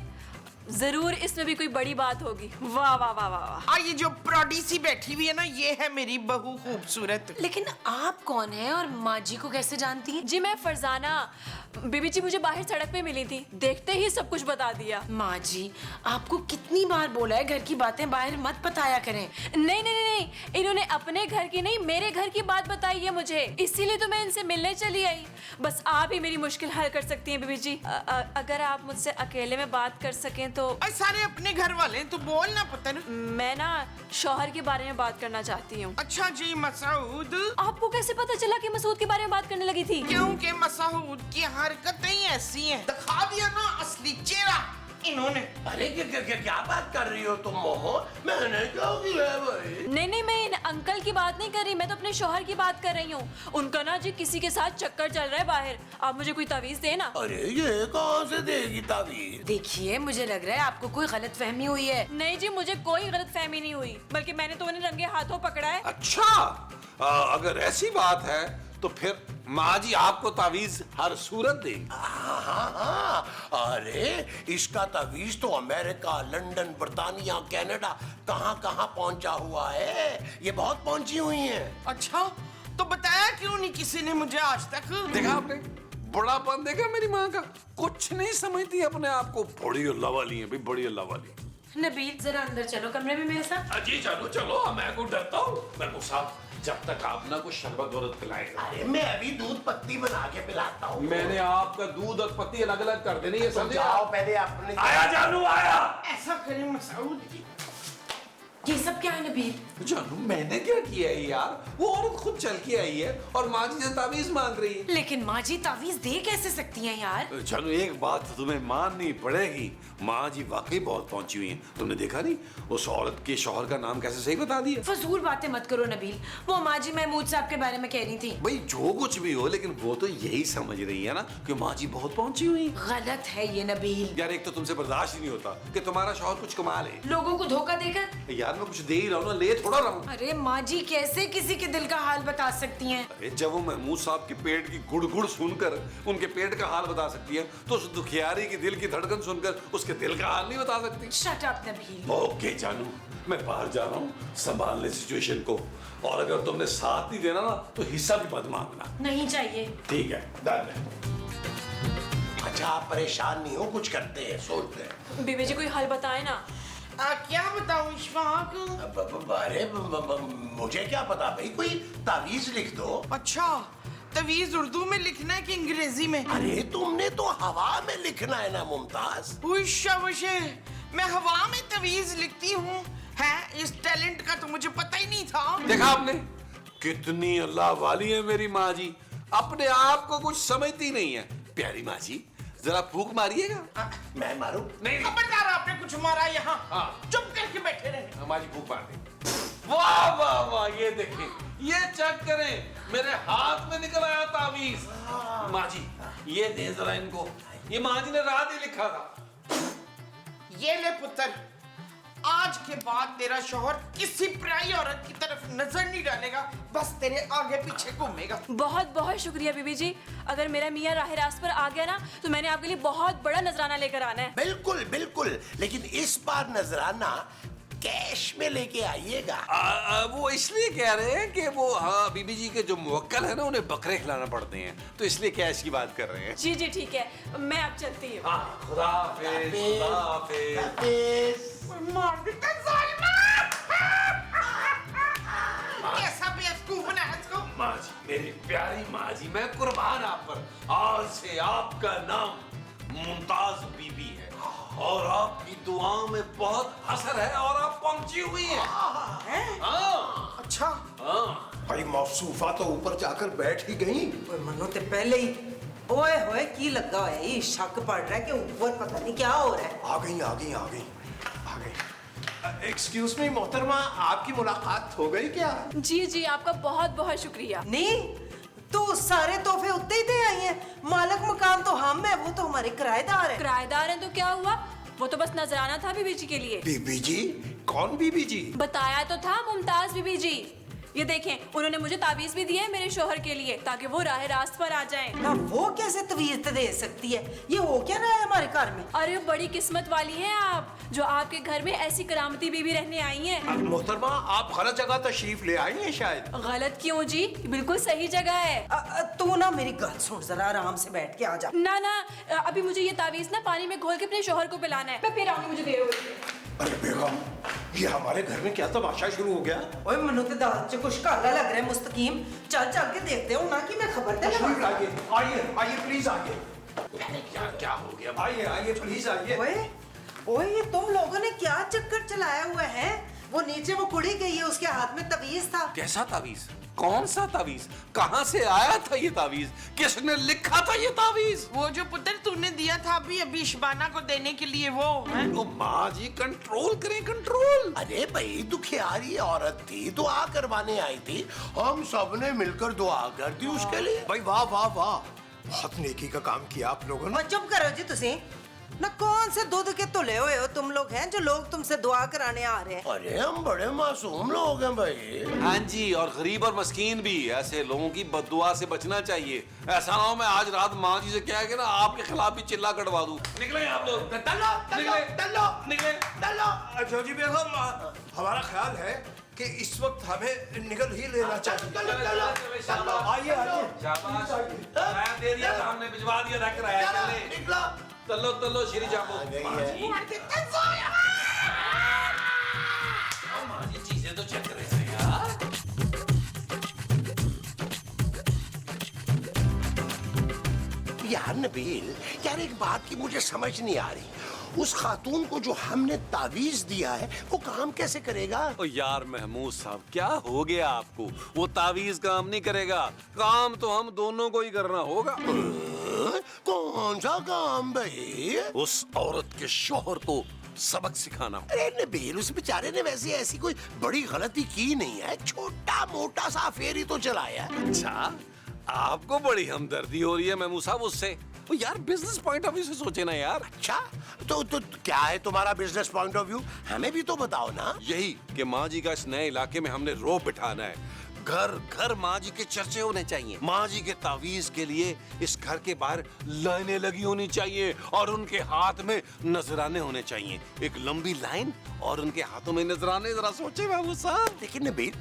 जरूर इसमें भी कोई बड़ी बात होगी। वाह वाह वाह वाह वाह। और ये जो प्रौडी सी बैठी हुई है ना, ये है मेरी बहू खूबसूरत। लेकिन आप कौन हैं और माँ जी को कैसे जानती हैं? जी मैं फरजाना, बीबी जी मुझे बाहर सड़क पे मिली थी, देखते ही सब कुछ बता दिया। माँ जी, आपको कितनी बार बोला है घर की बातें बाहर मत बताया करें। नहीं, इन्होंने अपने घर की नहीं, मेरे घर की बात बताई है मुझे, इसीलिए तो मैं इनसे मिलने चली आई। बस आप ही मेरी मुश्किल हल कर सकती हैं बीबी जी। अगर आप मुझसे अकेले में बात कर सकें तो। सारे अपने घर वाले हैं, तो बोल ना पुत्र। मैं ना शौहर के बारे में बात करना चाहती हूँ। अच्छा जी मसाऊद, आपको कैसे पता चला कि मसूद के बारे में बात करने लगी थी? क्योंकि मसाऊद की हरकतें ही ऐसी हैं। दिखा दिया ना असली चेहरा इन्होंने। अरे क्या बात कर रही हो तुम मोहो? मैंने क्या किया है भाई? नहीं, मैं इन अंकल की बात नहीं कर रही, मैं तो अपने शौहर की बात कर रही हूँ। उनका ना जी किसी के साथ चक्कर चल रहा है बाहर, आप मुझे कोई तावीज देना। अरे ये कहाँ से देगी तावीज? देखिए, मुझे लग रहा है आपको कोई गलत फहमी हुई है। नहीं जी, मुझे कोई गलत फहमी नहीं हुई, बल्कि मैंने तो उन्हें रंगे हाथों पकड़ा है। अच्छा, अगर ऐसी बात है तो फिर माँ जी आपको तावीज हर सूरत देंगी। हाँ, अरे इसका तावीज तो अमेरिका, लंदन, बर्तानिया, कनाडा, कहाँ पहुंचा हुआ है। ये बहुत पहुंची हुई हैं। अच्छा, तो बताया क्यों नहीं किसी ने मुझे आज तक? देखा आपने, बड़ापन देखा मेरी माँ का, कुछ नहीं समझती अपने आप को। बड़ी अल्लाह वाली है भाई, बड़ी अल्लाह वाली। नबील, जरा अंदर चलो कमरे में मेरे साथ। जी चलो, मैं को डरता हूँ। मैं को साथ जब तक आप ना कुछ शरबत वरबत पिलाएगा। अरे मैं अभी दूध पत्ती बना के पिलाता हूँ। मैंने आपका दूध और पत्ती अलग अलग कर देनी है, समझे? जाओ पहले अपने। आया जानू आया। ऐसा करे मसाऊद जी। ये सब क्या है नबील? जानू मैंने क्या किया है यार? वो औरत खुद चल के आई है और माँ जी से तावीज मांग रही है। लेकिन माँ जी तावीज दे कैसे सकती हैं यार? जानू एक बात तुम्हें माननी पड़ेगी, माँ जी वाकई बहुत पहुंची हुई हैं। तुमने देखा नहीं उस औरत के शौहर का नाम कैसे सही बता दिया? फजूल बातें मत करो नबील, वो माँ जी महमूद साहब के बारे में कह रही थी। भाई जो कुछ भी हो, लेकिन वो तो यही समझ रही है ना कि माँ जी बहुत पहुंची हुई। गलत है ये नबील। यार एक तो तुमसे बर्दाश्त ही नहीं होता कि तुम्हारा शौहर कुछ कमाल है। लोगों को धोखा देकर। यार मैं कुछ दे ही रहा हूँ ना, ले थोड़ा रहा हूँ। अरे माँ जी कैसे किसी के दिल का हाल बता सकती हैं? अरे जब वो महमूद साहब के पेट की गुड़ सुनकर उनके पेट का हाल बता सकती है, तो उस दुखियारी की दिल की धड़कन सुनकर उसके दिल का हाल नहीं बता सकती। Shut up Nabeel. ओके जानू, मैं बाहर जा रहा हूँ संभाल ले सिचुएशन को, और अगर तुमने साथ नहीं देना ना तो हिस्सा भी मत मांगना। नहीं चाहिए। ठीक है, डन है। अच्छा आप परेशान नहीं हो, कुछ करते हैं, सोचते हैं। बीबी जी कोई हल बताए ना। क्या बताऊं इशफाक? अरे मुझे क्या पता भाई, कोई तावीज लिख दो। अच्छा, तवीज उर्दू में लिखना है कि अंग्रेजी में? अरे तुमने तो हवा में लिखना है ना मुमताज। उशे, मैं हवा में तवीज लिखती हूँ। है, इस टैलेंट का तो मुझे पता ही नहीं था। देखा आपने कितनी अल्लाह वाली है मेरी माँ जी, अपने आप को कुछ समझती नहीं है। प्यारी माँ जी जरा फूंक मारिएगा। मैं मारूं? नहीं खबरदार, आपने कुछ मारा यहाँ। हाँ। चुप करके बैठे रहे। हमारी फूंक मार दे। वाह वाह वाह, ये देखें, ये चेक करें, मेरे हाथ में निकल आया तावीज। माँ जी ये दे जरा इनको, ये माँ जी ने रात ही लिखा था। ये ले पुत्र, आज के बाद तेरा शौहर किसी पराई औरत की तरफ नजर नहीं डालेगा, बस तेरे आगे पीछे घूमेगा। बहुत बहुत शुक्रिया बीबी जी। अगर मेरा मियाँ राह रास्त पर आ गया ना तो मैंने आपके लिए बहुत बड़ा नजराना लेकर आना है। बिल्कुल बिल्कुल, लेकिन इस बार नजराना कैश में लेके आइएगा। वो इसलिए कह रहे हैं कि वो हाँ बीबी जी के जो मुवक्किल है ना उन्हें बकरे खिलाना पड़ते हैं, तो इसलिए कैश की बात कर रहे हैं। जी जी ठीक है, मैं अब चलती हूँ। हाँ, खुदा हाफिज, खुदा हाफिज। मार देता जालिमा! कैसा बेवकूफ बनाया इसको? माँ जी, मेरी प्यारी माँ जी, मैं कुर्बान आप पर। आज से आपका नाम मुमताज बीबी है और आपकी दुआओं में बहुत असर है और आप पहुंची हुई हैं। हाँ। अच्छा, भाई मौसूफा तो ऊपर जाकर बैठ ही गई। ओए मनो ते पहले ही ओए होए की लगा है, ये शक पड़ रहा है कि ऊपर पता नहीं क्या हो रहा है। आ गई। एक्सक्यूज मी मोहतरमा, आपकी मुलाकात हो गई क्या? जी जी आपका बहुत बहुत शुक्रिया। नहीं तो सारे तोहफे उतने ही दे आई हैं। मालिक मकान तो हम है, वो तो हमारे किराएदार है। किराएदार हैं तो क्या हुआ, वो तो बस नजराना था बीबी जी के लिए। बीबी जी? कौन बीबी जी? बताया तो था, मुमताज बीबी जी। ये देखें, उन्होंने मुझे ताबीज भी दी है मेरे शोहर के लिए ताकि वो राह रास्त पर आ जाएं। ना वो कैसे तवीज दे सकती है, ये हो क्या रहा है हमारे घर में? अरे बड़ी किस्मत वाली हैं आप जो आपके घर में ऐसी करामती बीबी रहने आई हैं। मोहतरमा आप गलत जगह तशरीफ ले आई हैं शायद। गलत क्यों जी, बिल्कुल सही जगह है। तू ना मेरी गल सुन, जरा आराम से बैठ के आ जा। ना ना, अभी मुझे ये ताबीज ना पानी में घोल के अपने शोहर को पिलाना है। मैं फिर आऊंगी, मुझे देर हो रही है। अरे बेगम, ये हमारे घर में क्या तमाशा शुरू हो गया? ओए मनु ते दाल च कुछ काला लग रहा है मुस्तकीम। चल चल के देखते हो ना कि मैं खबर दे तशरीफ लाइए, आइए प्लीज आइए। क्या हो गया? आइए प्लीज आइए। ओए ओए ये तुम लोगों ने क्या चक्कर चलाया हुआ है? वो नीचे वो कुड़ी गई है, उसके हाथ में तवीज था। कैसा तावीज? कौन सा तावीज? कहाँ से आया था ये तावीज? किसने लिखा था ये तावीज? वो जो पुत्र तूने दिया था अभी इशबाना को देने के लिए, वो है? ओ माँ जी कंट्रोल करें, कंट्रोल। अरे भाई दुखियारी औरत थी, दुआ करवाने आई थी, हम सबने मिलकर दुआ कर दी उसके लिए। भाई वाह वाह वाह, बहुत नेकी का काम किया आप लोगों ने। और चुप करो जी तुसी ना, कौन से दूध के तुले हुए हो तुम लोग हैं जो लोग तुमसे दुआ कराने आ रहे हैं? अरे हम बड़े मासूम लोग हैं भाई। हाँ जी, और गरीब और मस्कीन भी। ऐसे लोगों की बद्दुआ से बचना चाहिए। ऐसा ना हो मैं आज रात माँ जी से क्या है कि ना आपके खिलाफ भी चिल्ला कटवा दूं। निकले आप लोग। निकले। जोजी बेगम, हमारा ख्याल है कि इस वक्त हमें निकल ही लेना चाहिए। आइए शाबाश, मैं दे दिया था, हमने भिजवा दिया था किराया। चले तलो श्री जामो। माँ जी चीजें तो चेक करें यार। यार नबील, यार एक बात की मुझे समझ नहीं आ रही, उस खातून को जो हमने तावीज दिया है वो काम कैसे करेगा? ओ यार महमूद साहब, क्या हो गया आपको? वो तावीज काम नहीं करेगा, काम तो हम दोनों को ही करना होगा। कौन सा काम भाई? उस औरत के शौहर को सबक सिखाना। अरे नबील, उस बेचारे ने वैसे ऐसी कोई बड़ी गलती की नहीं है, छोटा मोटा सा अफेयर ही तो चलाया है। अच्छा, आपको बड़ी हमदर्दी हो रही है महमूद साहब उससे। वो यार बिजनेस पॉइंट ऑफ व्यू से सोचे ना यार। अच्छा, तो क्या है तुम्हारा बिजनेस पॉइंट ऑफ व्यू? हमें भी तो बताओ ना। यही कि माँ जी का इस नए इलाके में हमने रोब बिठाना है। घर घर माँ जी के चर्चे होने चाहिए। माँ जी के तावीज के लिए इस घर के बाहर लाइनें लगी होनी चाहिए और उनके हाथ में नजराने होने चाहिए। एक लंबी लाइन और उनके हाथों में नजराने। जरा सोचे महमूद साहब। लेकिन नबील,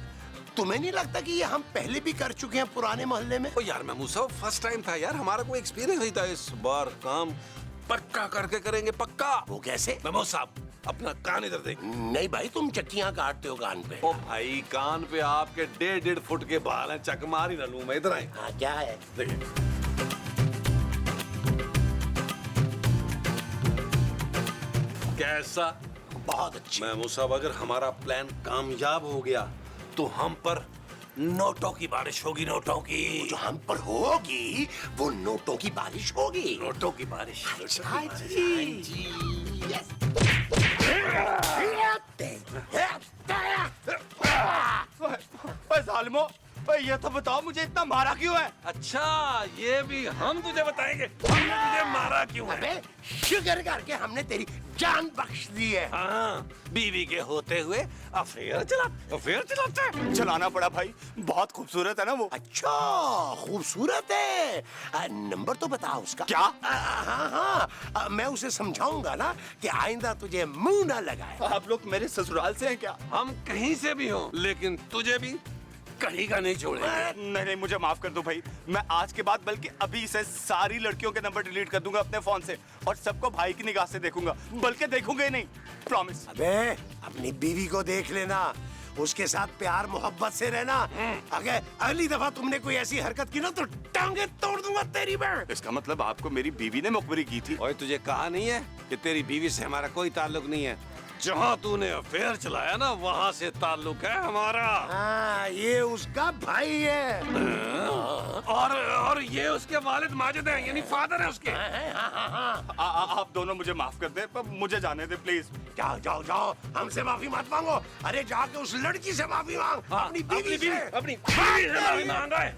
तुम्हें नहीं लगता कि ये हम पहले भी कर चुके हैं पुराने मोहल्ले में? ओ यार महमूद साहब, फर्स्ट टाइम था यार, हमारा कोई एक्सपीरियंस नहीं था। इस बार काम पक्का करके करेंगे, पक्का। वो कैसे? महमूद साहब अपना कान इधर देख। नहीं भाई, तुम चक्कियां काटते हो कान पे। ओ भाई, कान पे आपके 1.5 फुट के बाल हैं, चक मार ही ना लूं मैं। इधर आए, हाँ, क्या है? देखिए। कैसा? बहुत अच्छी। महमूद साहब, अगर हमारा प्लान कामयाब हो गया तो हम पर नोटों की बारिश होगी। नोटों की। जो हम पर होगी वो नोटों की बारिश होगी। नोटों की बारिश। हाँ जी। यस। ओए जालिमो, ओए ये तो बताओ मुझे इतना मारा क्यों है? अच्छा, ये भी हम तुझे बताएंगे हमने तुझे मारा क्यों है। अबे शुक्र करके हमने तेरी जान बख्श दी है। हाँ, बीवी के होते हुए अफेयर चलाते। चलाना पड़ा भाई, बहुत खूबसूरत है ना वो। अच्छा, खूबसूरत है। नंबर तो बता उसका। क्या? हाँ हाँ, मैं उसे समझाऊंगा ना कि आइंदा तुझे मुंह ना लगाए। आप लोग मेरे ससुराल से हैं क्या? हम कहीं से भी हों, लेकिन तुझे भी कहीं का नहीं छोड़ेंगे। नहीं नहीं, मुझे माफ कर दो भाई। मैं आज के बाद बल्कि अभी से सारी लड़कियों के नंबर डिलीट कर दूंगा अपने फोन से और सबको भाई की निगाह से देखूंगा, बल्कि देखूंगा ही नहीं, प्रॉमिस। अबे अपनी बीवी को देख लेना, उसके साथ प्यार मोहब्बत से रहना। अगर अगली दफा तुमने कोई ऐसी हरकत की ना तो टांगे तोड़ दूंगा तेरी मैं। इसका मतलब आपको मेरी बीवी ने मुखबरी की थी? और तुझे कहा नहीं है कि तेरी बीवी से हमारा कोई ताल्लुक नहीं है? जहाँ तूने अफेयर चलाया ना, वहाँ से ताल्लुक है हमारा। हाँ, ये उसका भाई है। और ये उसके वालिद माजिद हैं, यानी फादर है उसके। आप दोनों मुझे माफ कर दे, पर मुझे जाने दे प्लीज। जाओ जाओ जाओ, हमसे माफी मत मांगो। अरे जाके उस लड़की से माफी मांग। अपनी बीवी से। अपनी बीवी से माफी मांगा है।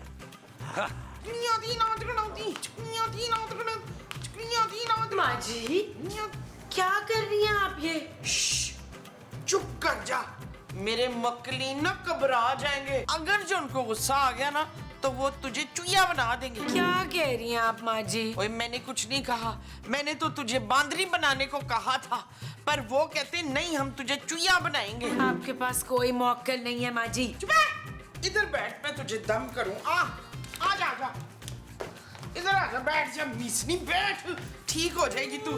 माँ जी, क्या कर रही हैं आप ये? चुप कर जा। मेरे मकलीन ना घबरा जाएंगे। अगर जो उनको गुस्सा आ गया ना तो वो तुझे चुईया बना देंगे। क्या कह रही हैं आप माँ जी? ओए, मैंने कुछ नहीं कहा। मैंने तो तुझे बांदरी बनाने को कहा था, पर वो कहते नहीं, हम तुझे चुईया बनाएंगे। आपके पास कोई मौकल नहीं है माँ जी। चुप है। इधर बैठ, मैं तुझे दम करूं। आ जा जा। इधर आ जा, बैठ जा। मिसनी बैठ, ठीक हो जाएगी तू।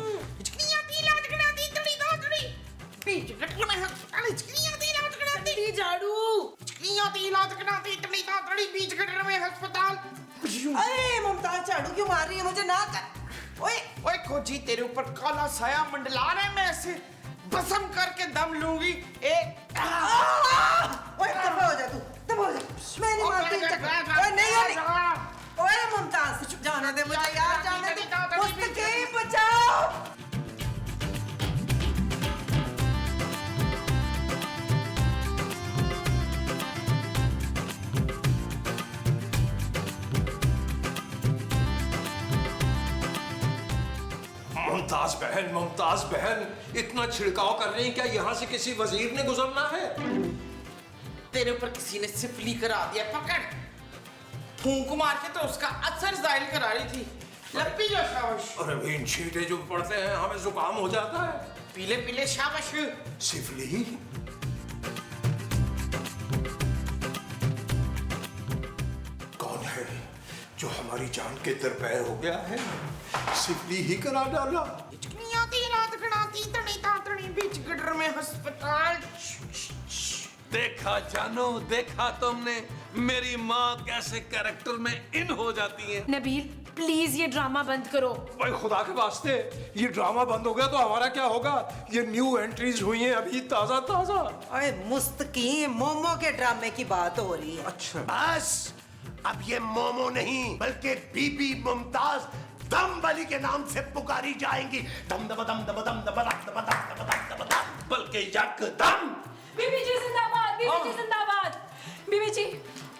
अरे मुमताज, झाड़ू क्यों मार रही है? मुझे ना कर। ओए ओए खोजी, तेरे ऊपर काला साया मंडला रहा है। मैं ऐसे बसम करके दम लूंगी। ओए दफा हो जा तू, दफा हो जा। मैं नहीं मारती। ओए नहीं होनी। ओए मुमताज, जाने दे मुझे यार, जाने दे। मुस्तकीम बचाओ। मुमताज बहन, इतना छिड़काव कर रही हैं, क्या यहाँ से किसी वजीर ने गुजरना है? तेरे ऊपर किसी ने सिफली करा दिया। पकड़। फूंक मार के तो उसका असर जाहिर करा रही थी। लपी जो शाबाश। अरे भाई, इन छींटे जो पड़ते हैं हमें जुकाम हो जाता है। पीले पीले शाबाश। सिफली? कौन है जो हमारी जान के दरपैर हो गया है? सिफली ही करा डाला। में अस्पताल। देखा जानो, देखा तुमने मेरी माँ कैसे कैरेक्टर में इन हो जाती है। नबील, प्लीज ये ड्रामा बंद करो। भाई खुदा के वास्ते, ये ड्रामा बंद हो गया तो हमारा क्या होगा? ये न्यू एंट्रीज हुई हैं अभी ताजा ताजा। ओए मुस्तकीम, मोमो के ड्रामे की बात हो रही है। अच्छा, बस अब ये मोमो नहीं बल्कि बीबी मुमताज दम वाली के नाम से पुकारी जाएंगी। दम दम दम दम दम दम दम दम दम दम, बल्कि यकदम। बीबी जी जिंदाबाद, बीबी जी जिंदाबाद। बीबी जी,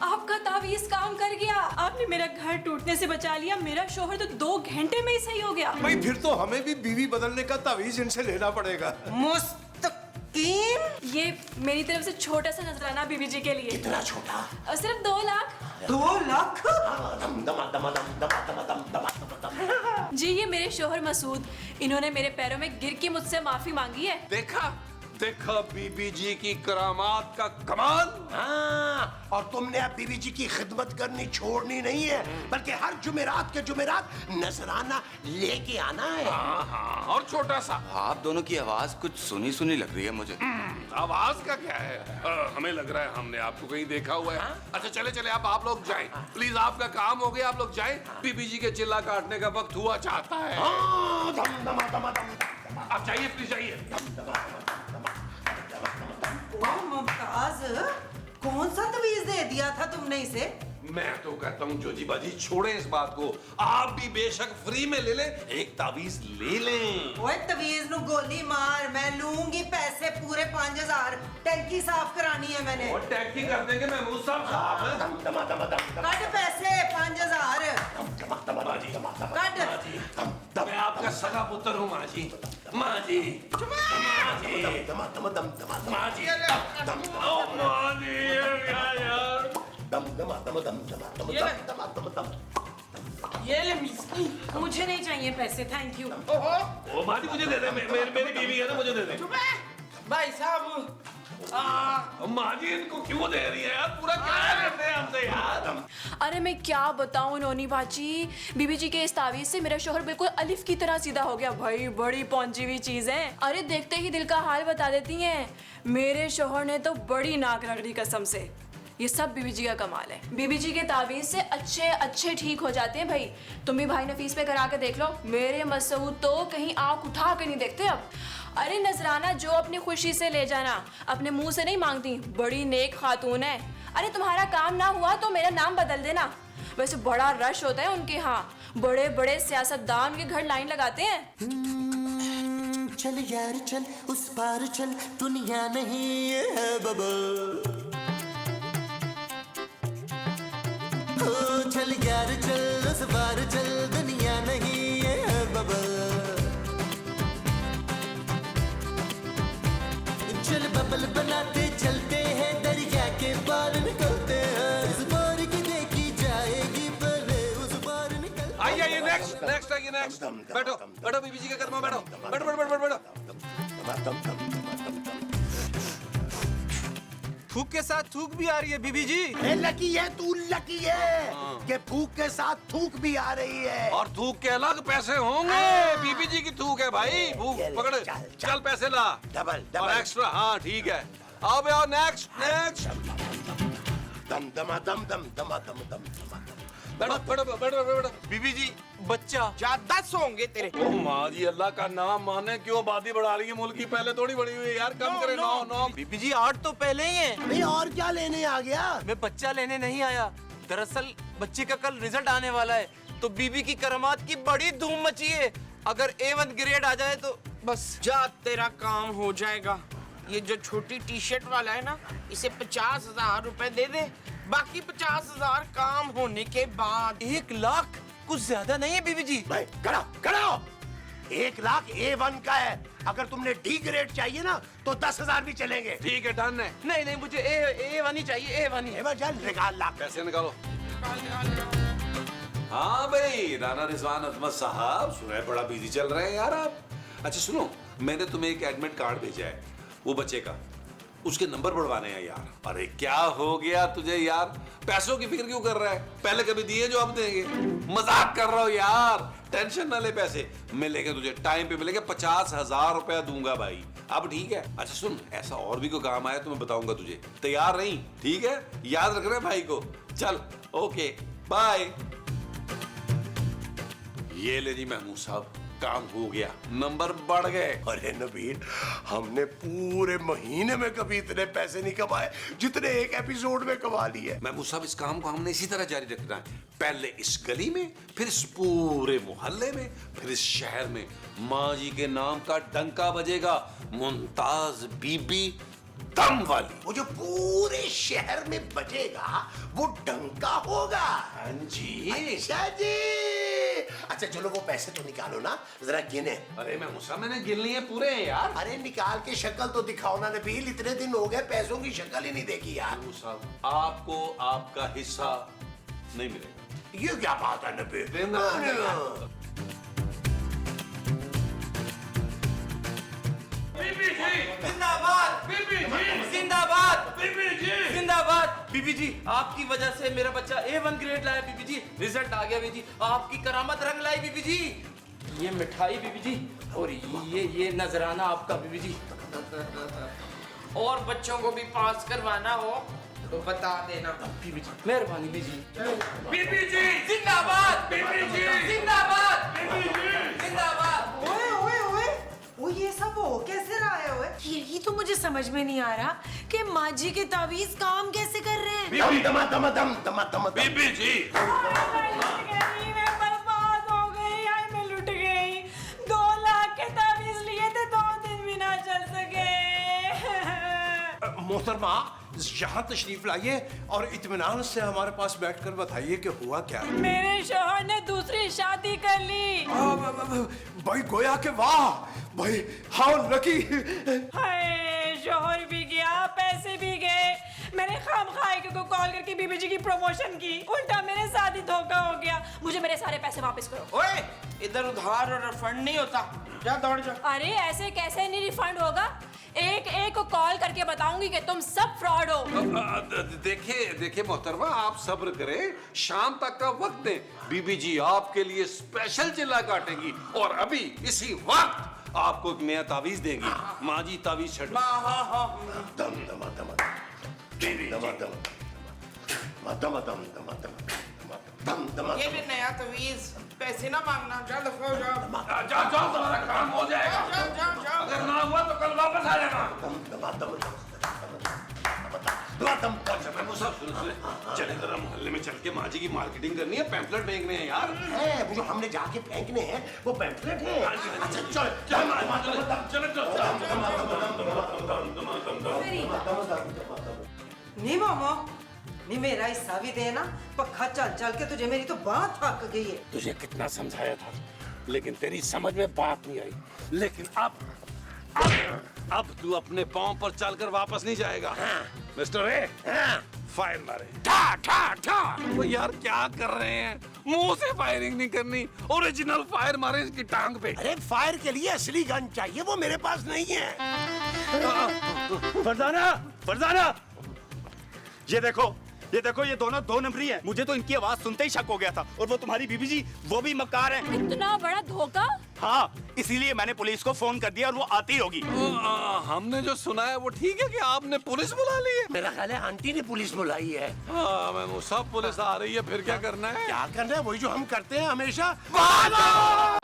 आपका तावीज काम कर गया। आपने मेरा घर टूटने से बचा लिया। मेरा शोहर तो 2 घंटे में ही सही हो गया। भाई फिर तो हमें भी बीवी बदलने का तावीज इनसे लेना पड़ेगा। मुस्तकीम, ये मेरी तरफ से छोटा सा नजराना बीबी जी के लिए। कितना छोटा? सिर्फ 2 लाख। 2 लाख? दम दम दम दम दम दम दम दम दम। जी ये मेरे शोहर मसूद, इन्होंने मेरे पैरों में गिर के मुझसे माफी मांगी है। देखा देखा बीबी जी की करामात का कमाल। हाँ, और तुमने अब बीवी जी की खिदमत करनी छोड़नी नहीं है, बल्कि हर जुमेरात के जुमेरात नजराना लेके आना है। हाँ हाँ, और छोटा सा। आप दोनों की आवाज कुछ सुनी सुनी लग रही है मुझे। आवाज का क्या है? हमें लग रहा है हमने आपको कहीं देखा हुआ है। अच्छा चले चले आप लोग जाएं प्लीज, आपका काम हो गया, आप लोग जाएं। बीबी जी के चिल्ला काटने का वक्त हुआ चाहता है। हाँ, दम दम दम दम। आप जाइए प्लीज जाइए। मुमताज, कौन सा तवीज दे दिया था तुमने इसे? मैं तो कहता हूँ जोजी बाजी छोड़ें इस बात को। आप भी बेशक फ्री में ले लें, एक तावीज ले लें। ओए तवीज नु गोली मार, मैं लूंगी पैसे पूरे 5000। टैंकी साफ करानी है मैंने। और टैक्सी कर देंगे महमूद साहब। दम दम दम दम। कट पैसे 5000। कट। मैं आपका सगा पुत्र हूँ माँ जी। माँ जी माँ जी दम दम दम दम माँ जी ओ माँ जी यार। दम दम दम दम दम दम दम दम। ये ले मिस्की। मुझे नहीं चाहिए पैसे, थैंक यू। ओ माँ जी मुझे दे दे, मेरी बीवी है ना, मुझे दे दे। भाई साहब, माँ जी इनको क्यों दे रही है यार? पूरा क्या करते हैं हमसे यार? अरे मैं क्या बताऊं नोनी बाजी, बीबी जी के इस तावीज से मेरा शोहर बिल्कुल अलिफ की तरह सीधा हो गया। भाई बड़ी पहुंची हुई चीज है। अरे देखते ही दिल का हाल बता देती हैं। मेरे शोहर ने तो बड़ी नाक रगड़ी कसम से। ये सब बीबी जी का कमाल है। बीबी जी के तावीज से अच्छे अच्छे ठीक हो जाते हैं भाई। तुम भी भाई नफीस पे करा के देख लो। मेरे मसूद तो कहीं आंख उठा के नहीं देखते अब। अरे नजराना जो अपनी खुशी से ले जाना, अपने मुंह से नहीं मांगती। बड़ी नेक खातून है। अरे तुम्हारा काम ना हुआ तो मेरा नाम बदल देना। वैसे बड़ा रश होता है उनके यहाँ। बड़े बड़े सियासतदान के घर लाइन लगाते हैं। चल यार चल उस पार चल, दुनिया नहीं है बबल। चल यार चल उस पार चल, दुनिया नहीं है बबल। चल बबल बनाते चलते हैं, दरिया के पार निकलते हैं। इस पार की देखी जाएगी पहले उस पार निकल। आइए नेक्स्ट नेक्स्ट आइए नेक्स्ट। बैठो बैठो बीबी जी के घर में बैठो। बैठो बैठो बैठो बैठो। फूक के साथ थूक भी आ रही है बीबी जी। लकी है तू, लकी है कि फूक के साथ थूक भी आ रही है। और थूक के अलग पैसे होंगे। बीबी जी की थूक है भाई। भूख पकड़, चल पैसे ला। डबल और डबल। एक्स्ट्रा। हाँ ठीक है, आओ भैया नेक्स्ट नेक्स्ट। दम दम दम दम दम दम दम। बैठो बैठो बैठो बैठो। बीबी जी बच्चा। जा 10 होंगे तेरे। ओ माँ जी अल्लाह का नाम माने, क्यों आबादी बढ़ा रही है मुल्क की? पहले थोड़ी बढ़ी हुई है यार, कम करे। नो नो बीबी जी 8 तो पहले ही है। भाई और क्या लेने आ गया? मैं बच्चा लेने नहीं आया। दरअसल बच्चे का कल रिजल्ट आने वाला है, तो बीबी की करामात की बड़ी धूम मची है। अगर A1 ग्रेड आ जाए तो बस। जा तेरा काम हो जाएगा। ये जो छोटी टी शर्ट वाला है ना, इसे 50,000 रुपए दे दे। बाकी 50,000 काम होने के बाद। 1 लाख कुछ ज्यादा नहीं है बीबी जी। भाई करो करो। 1 लाख A1 का है। अगर तुमने D ग्रेड चाहिए ना तो 10,000 भी चलेंगे। ठीक है डन है। नहीं नहीं मुझे A1 ही चाहिए, A1 ही। चल निकाल लाख। पैसे निकालो। हाँ भाई राना रिजवान अजमत साहब, सुना बड़ा बिजी चल रहे हैं यार आप। अच्छा सुनो, मैंने तुम्हें एक एडमिट कार्ड भेजा है वो बच्चे का, उसके नंबर बढ़वाने हैं यार। अरे क्या हो गया तुझे यार? पैसों की फिक्र क्यों कर रहा है? पहले कभी दिए जो अब देंगे? मजाक कर रहा हूँ यार, टेंशन ना ले। पैसे मिलेंगे तुझे, टाइम पे मिलेंगे। 50,000 रुपया दूंगा भाई। अब ठीक है? अच्छा सुन, ऐसा और भी कोई काम आया तो मैं बताऊंगा तुझे। तैयार नहीं? ठीक है, याद रख रहे भाई को। चल ओके बाय। ये ले जी महमूद साहब, काम हो गया, नंबर बढ़ गए। अरे नबील, हमने पूरे महीने में कभी इतने पैसे नहीं कमाए जितने एक एपिसोड में कमा लिए। महमूद साहब इस काम को हमने इसी तरह जारी रखना है। पहले इस गली में, फिर इस पूरे मोहल्ले में, फिर इस शहर में माँ जी के नाम का डंका बजेगा। मुमताज बीबी दम वाली, वो जो पूरे शहर में बजेगा वो डंका होगा। हाँ जी। अच्छा जी। अच्छा चलो वो पैसे तो निकालो ना, जरा गिने। अरे मैं मुसा, मैंने गिननी है पूरे हैं यार। अरे निकाल के शक्ल तो दिखाओ ना नबील, इतने दिन हो गए पैसों की शक्ल ही नहीं देखी यार। मुसा, आपको आपका हिस्सा नहीं मिलेगा। ये क्या बात है नबील? देना है। जिंदाबाद बीबी जी, जिंदाबाद बीबी जी, जिंदाबाद बीबी जी। आपकी वजह से मेरा बच्चा A1 ग्रेड लाया बीबी जी, रिजल्ट आ गया बीबी जी। आपकी करामत रंग लाई बीबी जी। ये मिठाई बीबी जी, और ये नजराना आपका बीबी जी। और बच्चों को भी पास करवाना हो तो बता देना बीबी जी, मेहरबानी बीबी जी। बीबी जी जिंदाबाद बीबी जी, जिंदाबाद बीबी जी, जिंदाबाद। ओए ओए ओए, वो ये सब हो कैसे रहा है? ओए यही तो मुझे समझ में नहीं आ रहा कि माँ जी के तावीज काम कैसे कर रहे हैं। बीबी जी, मैं बर्बाद हो गई, आई मैं लुट गई। 2 लाख के तावीज लिए थे, 2 दिन भी ना चल सके। मोहतरमा, यहाँ तशरीफ लाइए और इत्मीनान से हमारे पास बैठकर बताइए कि हुआ क्या है। मेरे शोहर ने दूसरी शादी कर ली। भाई गोया के वाह भाई, हाउ लकी। हाय, शोहर भी गया, पैसे भी गए। मैंने खामखाई को कॉल करके बीबी जी की प्रमोशन की, उल्टा मेरे साथ ही धोखा हो गया। मुझे मेरे सारे पैसे वापस करो। ओए, इधर उधार और रिफंड नहीं होता, जा दौड़ जा। अरे ऐसे कैसे नहीं रिफंड होगा? एक एक को कॉल करके बताऊंगी कि तुम सब फ्रॉड हो। देखिए मोहतरमा, आप सब्र करें, शाम तक का वक्त दें। बीबी जी आपके लिए स्पेशल चिल्ला काटेगी और अभी इसी वक्त आपको एक नया तावीज देंगी। माँ जी तावीज छड़। दम दम दम दम दम। ये भी नया तवीज, पैसे ना मांगना, जा दफा हो जाओ। जाओ, तुम्हारा काम हो जाएगा। जाओ। अगर ना हुआ तो कल वापस आ जाना। चले जरा मोहल्ले में चल के माँ जी की मार्केटिंग करनी है, पैम्पलेट फेंकने हैं यार। वो जो हमने जाके फेंकने हैं वो पैम्फलेट है। अच्छा नहीं मामा, नहीं मेरा हिस्सा भी देना। पक्का चल चल के तुझे मेरी तो बात थक गई है। तुझे कितना समझाया था, लेकिन तेरी समझ में बात नहीं आई। लेकिन अब तू अपने पांव पर चलकर वापस नहीं जाएगा। मिस्टर ए, फायर मारे। ठा ठा ठा। वो यार क्या कर रहे हैं? मुंह से फायरिंग नहीं करनी, ओरिजिनल फायर मारे इसकी टांग पे। अरे फायर के लिए असली गन चाहिए, वो मेरे पास नहीं है। फरजाना, ये देखो ये दोनों 2 नंबरी हैं। मुझे तो इनकी आवाज सुनते ही शक हो गया था। और वो तुम्हारी बीबी जी, वो भी मक्कार हैं। इतना बड़ा धोखा। हाँ, इसीलिए मैंने पुलिस को फोन कर दिया और वो आती होगी। हमने जो सुना है वो ठीक है कि आपने पुलिस बुला ली है? मेरा ख्याल है आंटी ने पुलिस बुलाई है। हाँ, मैं सब पुलिस आ रही है, फिर क्या करना है? क्या करना है? वही जो हम करते हैं हमेशा। भागो!